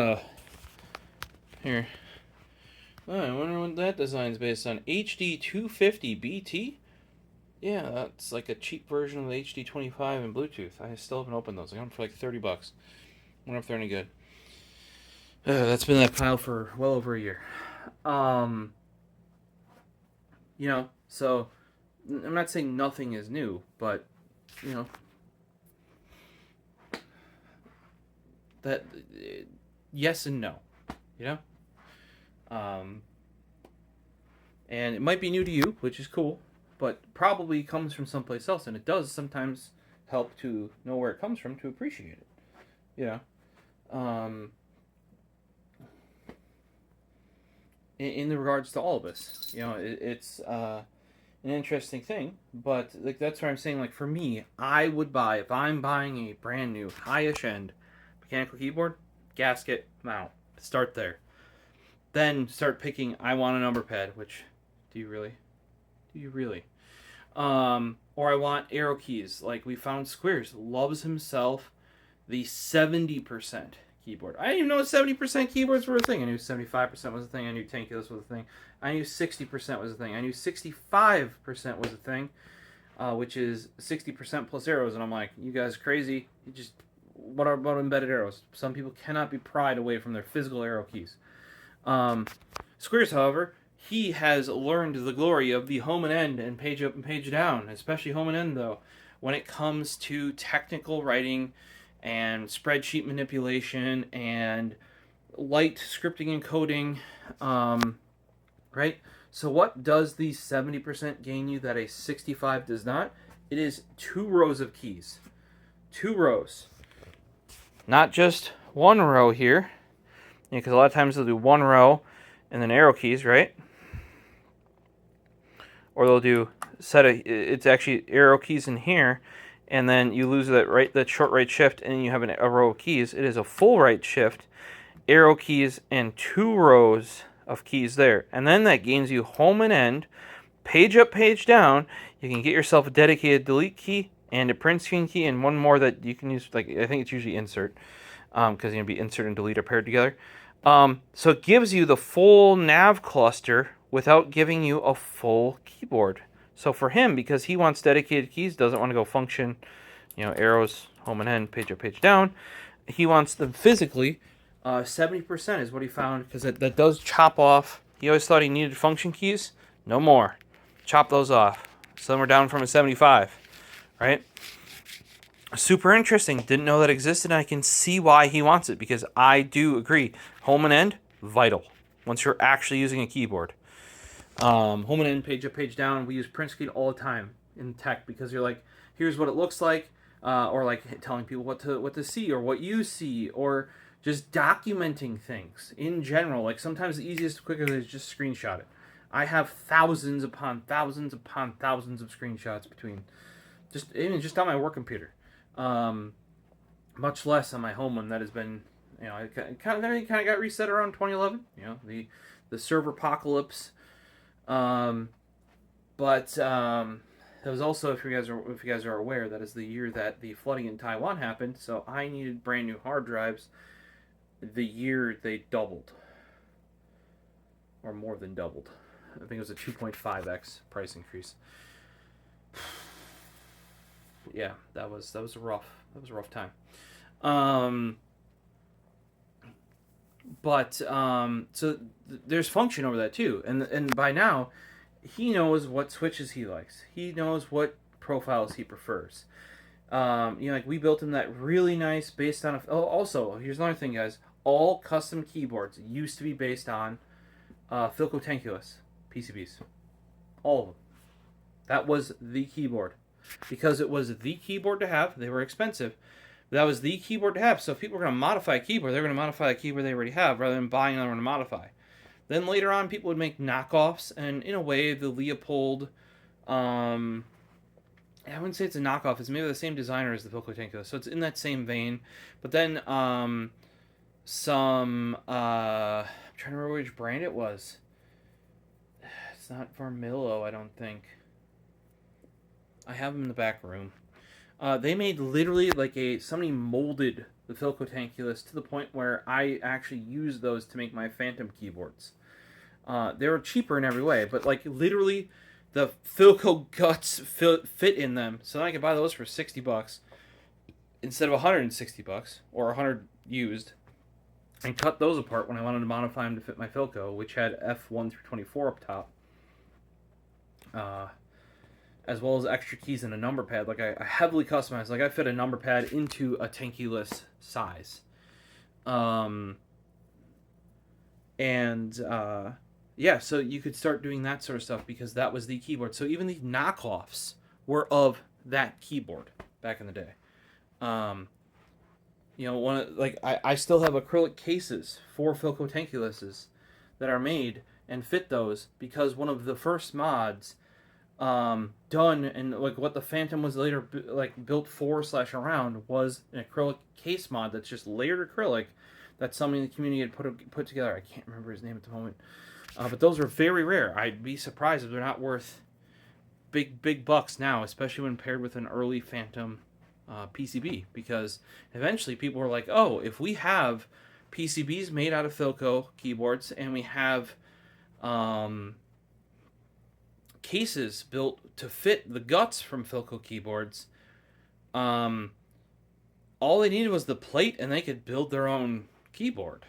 here. Oh, I wonder what that design's based on. HD 250 BT. Yeah, that's like a cheap version of the HD 25 in Bluetooth. I still haven't opened those. I got them for like $30. Wonder if they're any good. That's been in that pile for well over a year. You know, so I'm not saying nothing is new, but you know, that yes and no, you know. And it might be new to you, which is cool, but probably comes from someplace else, and it does sometimes help to know where it comes from to appreciate it. You know, in the regards to all of us, you know, it's an interesting thing, but like that's what I'm saying. Like for me, I would buy, if I'm buying a brand new high-ish end mechanical keyboard, gasket, mount, start there. Then start picking. I want a number pad, which do you really? Do you really? Or I want arrow keys. Like we found Squares loves himself the 70% keyboard. I didn't even know 70% keyboards were a thing. I knew 75% was a thing. I knew tankulus was a thing. I knew 60% was a thing. I knew 65% was a thing, which is 60% plus arrows. And I'm like, you guys are crazy. You just, what are about embedded arrows? Some people cannot be pried away from their physical arrow keys. Squares, however, he has learned the glory of the home and end and page up and page down, especially home and end, though, when it comes to technical writing and spreadsheet manipulation and light scripting and coding, right? So what does the 70% gain you that a 65 does not? It is 2 rows of keys. 2 rows. Not just 1 row here, because a lot of times they'll do 1 row and then arrow keys, right? Or they'll do it's actually arrow keys in here, and then you lose that short right shift, and you have a row of keys. It is a full right shift, arrow keys, and 2 rows of keys there. And then that gains you home and end, page up, page down. You can get yourself a dedicated delete key and a print screen key, and one more that you can use, like I think it's usually insert, because you're going to be insert and delete are paired together. So it gives you the full nav cluster without giving you a full keyboard. So for him, because he wants dedicated keys, doesn't want to go function, you know, arrows, home and end, page up, page down. He wants them physically. 70% is what he found, because that does chop off. He always thought he needed function keys. No more. Chop those off. Some are down from a 75, right? Super interesting. Didn't know that existed, and I can see why he wants it, because I do agree. Home and end, vital. Once you're actually using a keyboard. Home and end, page up, page down. We use print screen all the time in tech, because you're like, here's what it looks like, or like telling people what to see, or what you see, or just documenting things in general. Like sometimes the easiest, quickest is just screenshot it. I have thousands upon thousands upon thousands of screenshots between just on my work computer. Much less on my home one that has been, you know, it kind of got reset around 2011. You know, the server apocalypse. That was also, if you guys are aware, that is the year that the flooding in Taiwan happened. So I needed brand new hard drives. The year they doubled, or more than doubled. I think it was a 2.5x price increase. Yeah, that was a rough time. So there's function over that too, and by now he knows what switches he likes. He knows what profiles he prefers. You know, like we built him that really nice based on also, here's another thing, guys. All custom keyboards used to be based on Philco Tankulus PCBs. All of them. That was the keyboard. Because it was the keyboard to have. They were expensive. That was the keyboard to have. So if people were going to modify a keyboard, they were going to modify a keyboard they already have rather than buying another one to modify. Then later on, people would make knockoffs. And in a way, the Leopold... I wouldn't say it's a knockoff. It's maybe the same designer as the Philco Tankulus. So it's in that same vein. But then some I'm trying to remember which brand it was. It's not Vermillo, I don't think. I have them in the back room. They made literally like somebody molded the Philco Tankulus to the point where I actually use those to make my Phantom keyboards. They were cheaper in every way, but like literally the Philco guts fit in them, so I could buy those for $60 instead of $160 or 100 used, and cut those apart when I wanted to modify them to fit my Philco, which had F1 through 24 up top. As well as extra keys and a number pad. Like I heavily customized. Like I fit a number pad into a Tankulus size. Yeah, so you could start doing that sort of stuff because that was the keyboard. So even the knockoffs were of that keyboard back in the day. I still have acrylic cases for Philco Tankuluses that are made and fit those because one of the first mods done and like what the Phantom was later built for / around was an acrylic case mod that's just layered acrylic that somebody in the community had put together. I can't remember his name at the moment, but those are very rare. I'd be surprised if they're not worth big bucks now, especially when paired with an early Phantom PCB, because eventually people were like, oh, if we have PCBs made out of Philco keyboards and we have cases built to fit the guts from Philco keyboards, all they needed was the plate and they could build their own keyboard.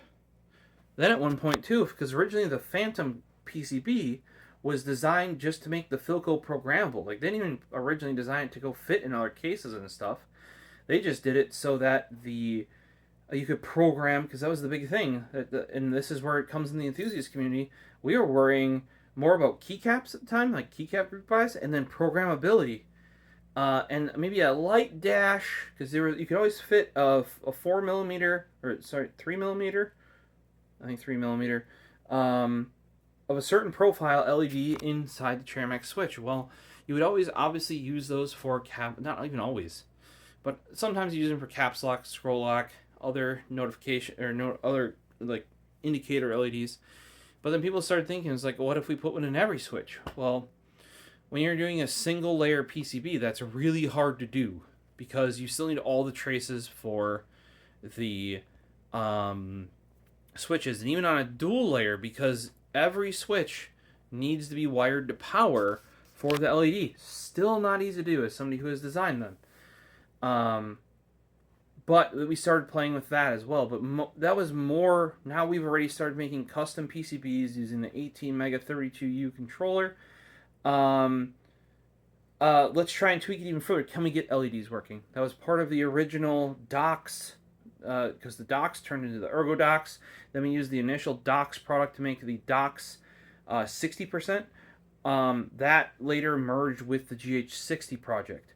Then at one point too, because originally the Phantom PCB was designed just to make the Philco programmable. Like they didn't even originally design it to go fit in other cases and stuff. They just did it so that you could program, because that was the big thing. And this is where it comes in the Enthusiast community. We were worrying more about keycaps at the time, like keycap group buys, and then programmability, and maybe a light dash, because you could always fit a 3 millimeter, I think 3 millimeter, of a certain profile LED inside the Teramex switch. Well, you would always obviously use those for not even always, but sometimes you use them for caps lock, scroll lock, other notification or other like indicator LEDs. But then people started thinking, it's like, what if we put one in every switch? Well, when you're doing a single layer PCB, that's really hard to do because you still need all the traces for the switches. And even on a dual layer, because every switch needs to be wired to power for the LED. Still not easy to do as somebody who has designed them. But we started playing with that as well. But that was more. Now we've already started making custom PCBs using the 18 Mega 32U controller. Let's try and tweak it even further. Can we get LEDs working? That was part of the original docks, because the docks turned into the Ergo docks. Then we used the initial docks product to make the docks 60%. That later merged with the GH60 project.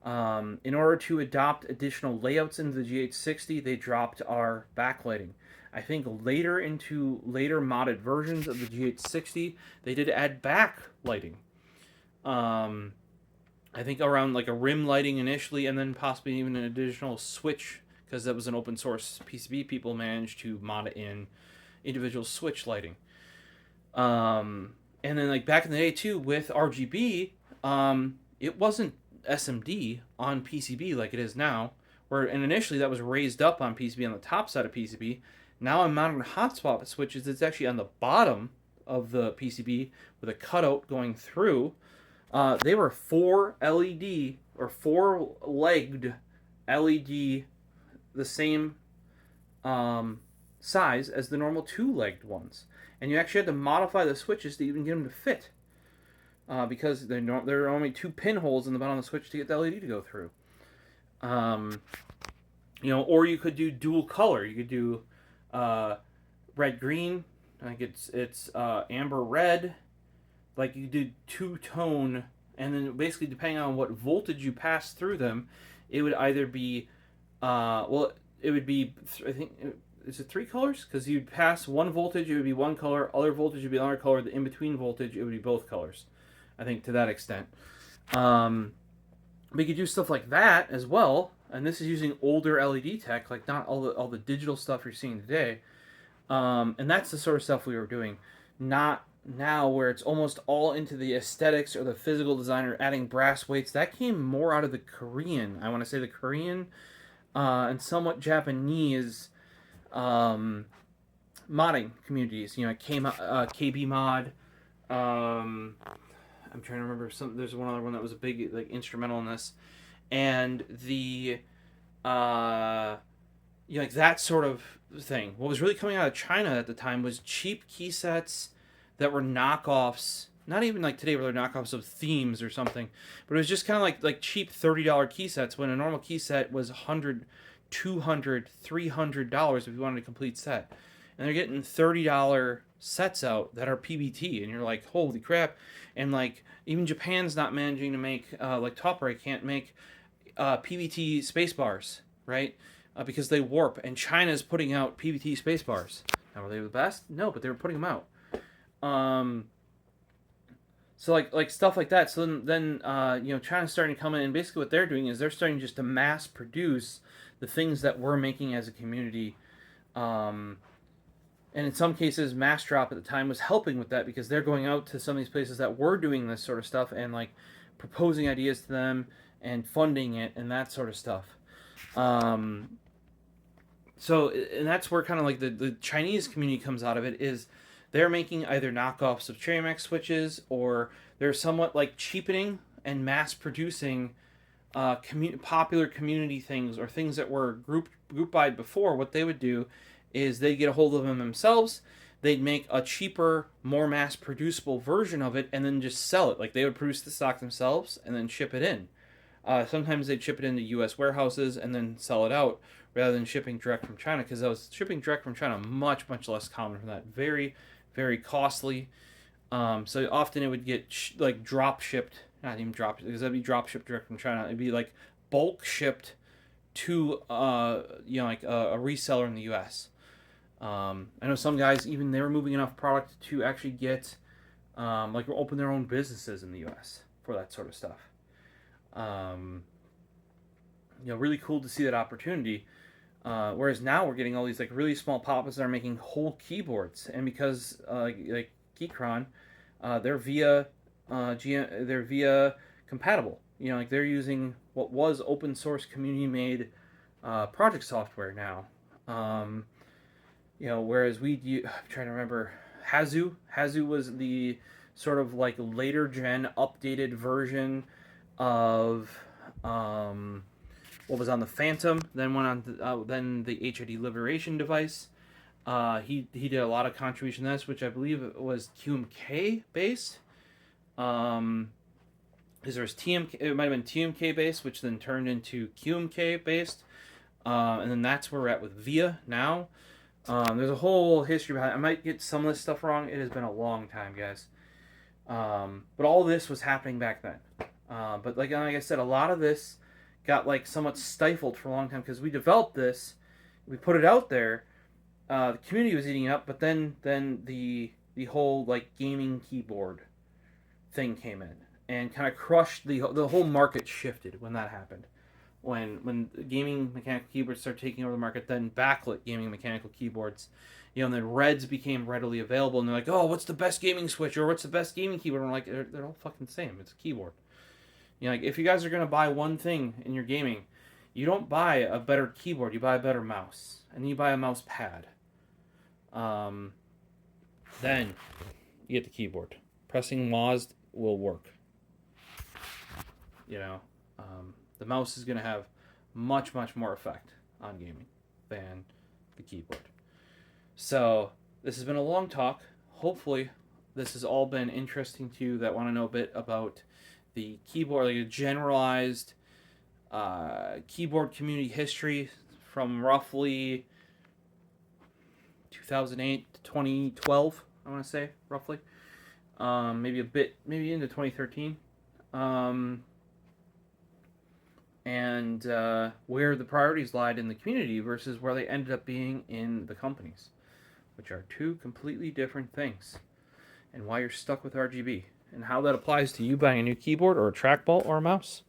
In order to adopt additional layouts into the GH60, they dropped our backlighting. I think later modded versions of the GH60, they did add backlighting. I think around like a rim lighting initially, and then possibly even an additional switch, because that was an open source PCB. People managed to mod in individual switch lighting. And then like back in the day too, with RGB, it wasn't SMD on PCB like it is now, and initially that was raised up on PCB on the top side of PCB. Now on modern hotspot switches, it's actually on the bottom of the PCB with a cutout going through. They were 4-LED or 4-legged LED, the same size as the normal 2-legged ones, and you actually had to modify the switches to even get them to fit. Because there are only 2 pinholes in the bottom of the switch to get the LED to go through. Or you could do dual color. You could do red green. I think it's amber red. Like you do 2-tone, and then basically depending on what voltage you pass through them, it would either be I think. Is it 3 colors? Because you'd pass one voltage, it would be one color. Other voltage would be another color. The in-between voltage, it would be both colors. I think to that extent. We could do stuff like that as well. and this is using older LED tech, like not all the digital stuff you're seeing today. And that's the sort of stuff we were doing, not now where it's almost all into the aesthetics or the physical design or adding brass weights. That came more out of the Korean. I want to say the Korean and somewhat Japanese modding communities. You know, KB mod. I'm trying to remember some. There's one other one that was a big like instrumental in this, and the you know, like that sort of thing. What was really coming out of China at the time was cheap key sets that were knockoffs. Not even like today where they're knockoffs of themes or something, but it was just kind of like cheap $30 key sets when a normal key set was $100, $200, $300 if you wanted a complete set. And they're getting $30 sets out that are PBT, and you're like, holy crap! And like even Japan's not managing to make like Top Right can't make PBT space bars, right? Because they warp, and China's putting out PBT space bars. Now, were they the best? No, but they were putting them out. So like stuff like that. So then you know, China's starting to come in, and basically what they're doing is they're starting just to mass produce the things that we're making as a community. And in some cases, Mass Drop at the time was helping with that because they're going out to some of these places that were doing this sort of stuff and like proposing ideas to them and funding it and that sort of stuff. So, and that's where kind of like the Chinese community comes out of it is they're making either knockoffs of Cherry switches or they're somewhat like cheapening and mass producing popular community things or things that were group by before. What they would do is they'd get a hold of them themselves. They'd make a cheaper, more mass producible version of it and then just sell it. Like they would produce the stock themselves and then ship it in. Sometimes they'd ship it into U.S. warehouses and then sell it out rather than shipping direct from China, because I was shipping direct from China much less common from that. Very, very costly. So often it would get like drop shipped, not even drop, because that'd be drop shipped direct from China. It'd be like bulk shipped to you know, like a reseller in the U.S. I know some guys even they were moving enough product to actually get like open their own businesses in the U.S. for that sort of stuff. You know, really cool to see that opportunity. Whereas now we're getting all these like really small pop-ups that are making whole keyboards, and because like Keychron, they're via compatible. You know, like they're using what was open source community made project software now. You know, whereas I'm trying to remember, Hazu was the sort of like later gen updated version of what was on the Phantom, then went on then the HID Liberation device. He did a lot of contribution to this, which I believe was QMK based. Because there was TMK, it might have been TMK based, which then turned into QMK based, and then that's where we're at with VIA now. There's a whole history behind it. I might get some of this stuff wrong. It has been a long time, guys. But all this was happening back then. But like I said, a lot of this got like somewhat stifled for a long time because we developed this, we put it out there, the community was eating it up, but then the whole like gaming keyboard thing came in and kind of crushed the whole market. Shifted when that happened. When gaming mechanical keyboards started taking over the market, then backlit gaming mechanical keyboards, you know, and then Reds became readily available, and they're like, oh, what's the best gaming switch, or what's the best gaming keyboard? And we're like, they're all fucking the same. It's a keyboard. You know, like if you guys are gonna buy one thing in your gaming, you don't buy a better keyboard, you buy a better mouse, and you buy a mouse pad. Then you get the keyboard. Pressing WASD will work. You know, the mouse is gonna have much more effect on gaming than the keyboard. So this has been a long talk. Hopefully, this has all been interesting to you that want to know a bit about the keyboard, like a generalized keyboard community history from roughly 2008 to 2012, I want to say, roughly. Maybe into 2013. And where the priorities lied in the community versus where they ended up being in the companies, which are two completely different things, and why you're stuck with RGB, and how that applies to you buying a new keyboard or a trackball or a mouse.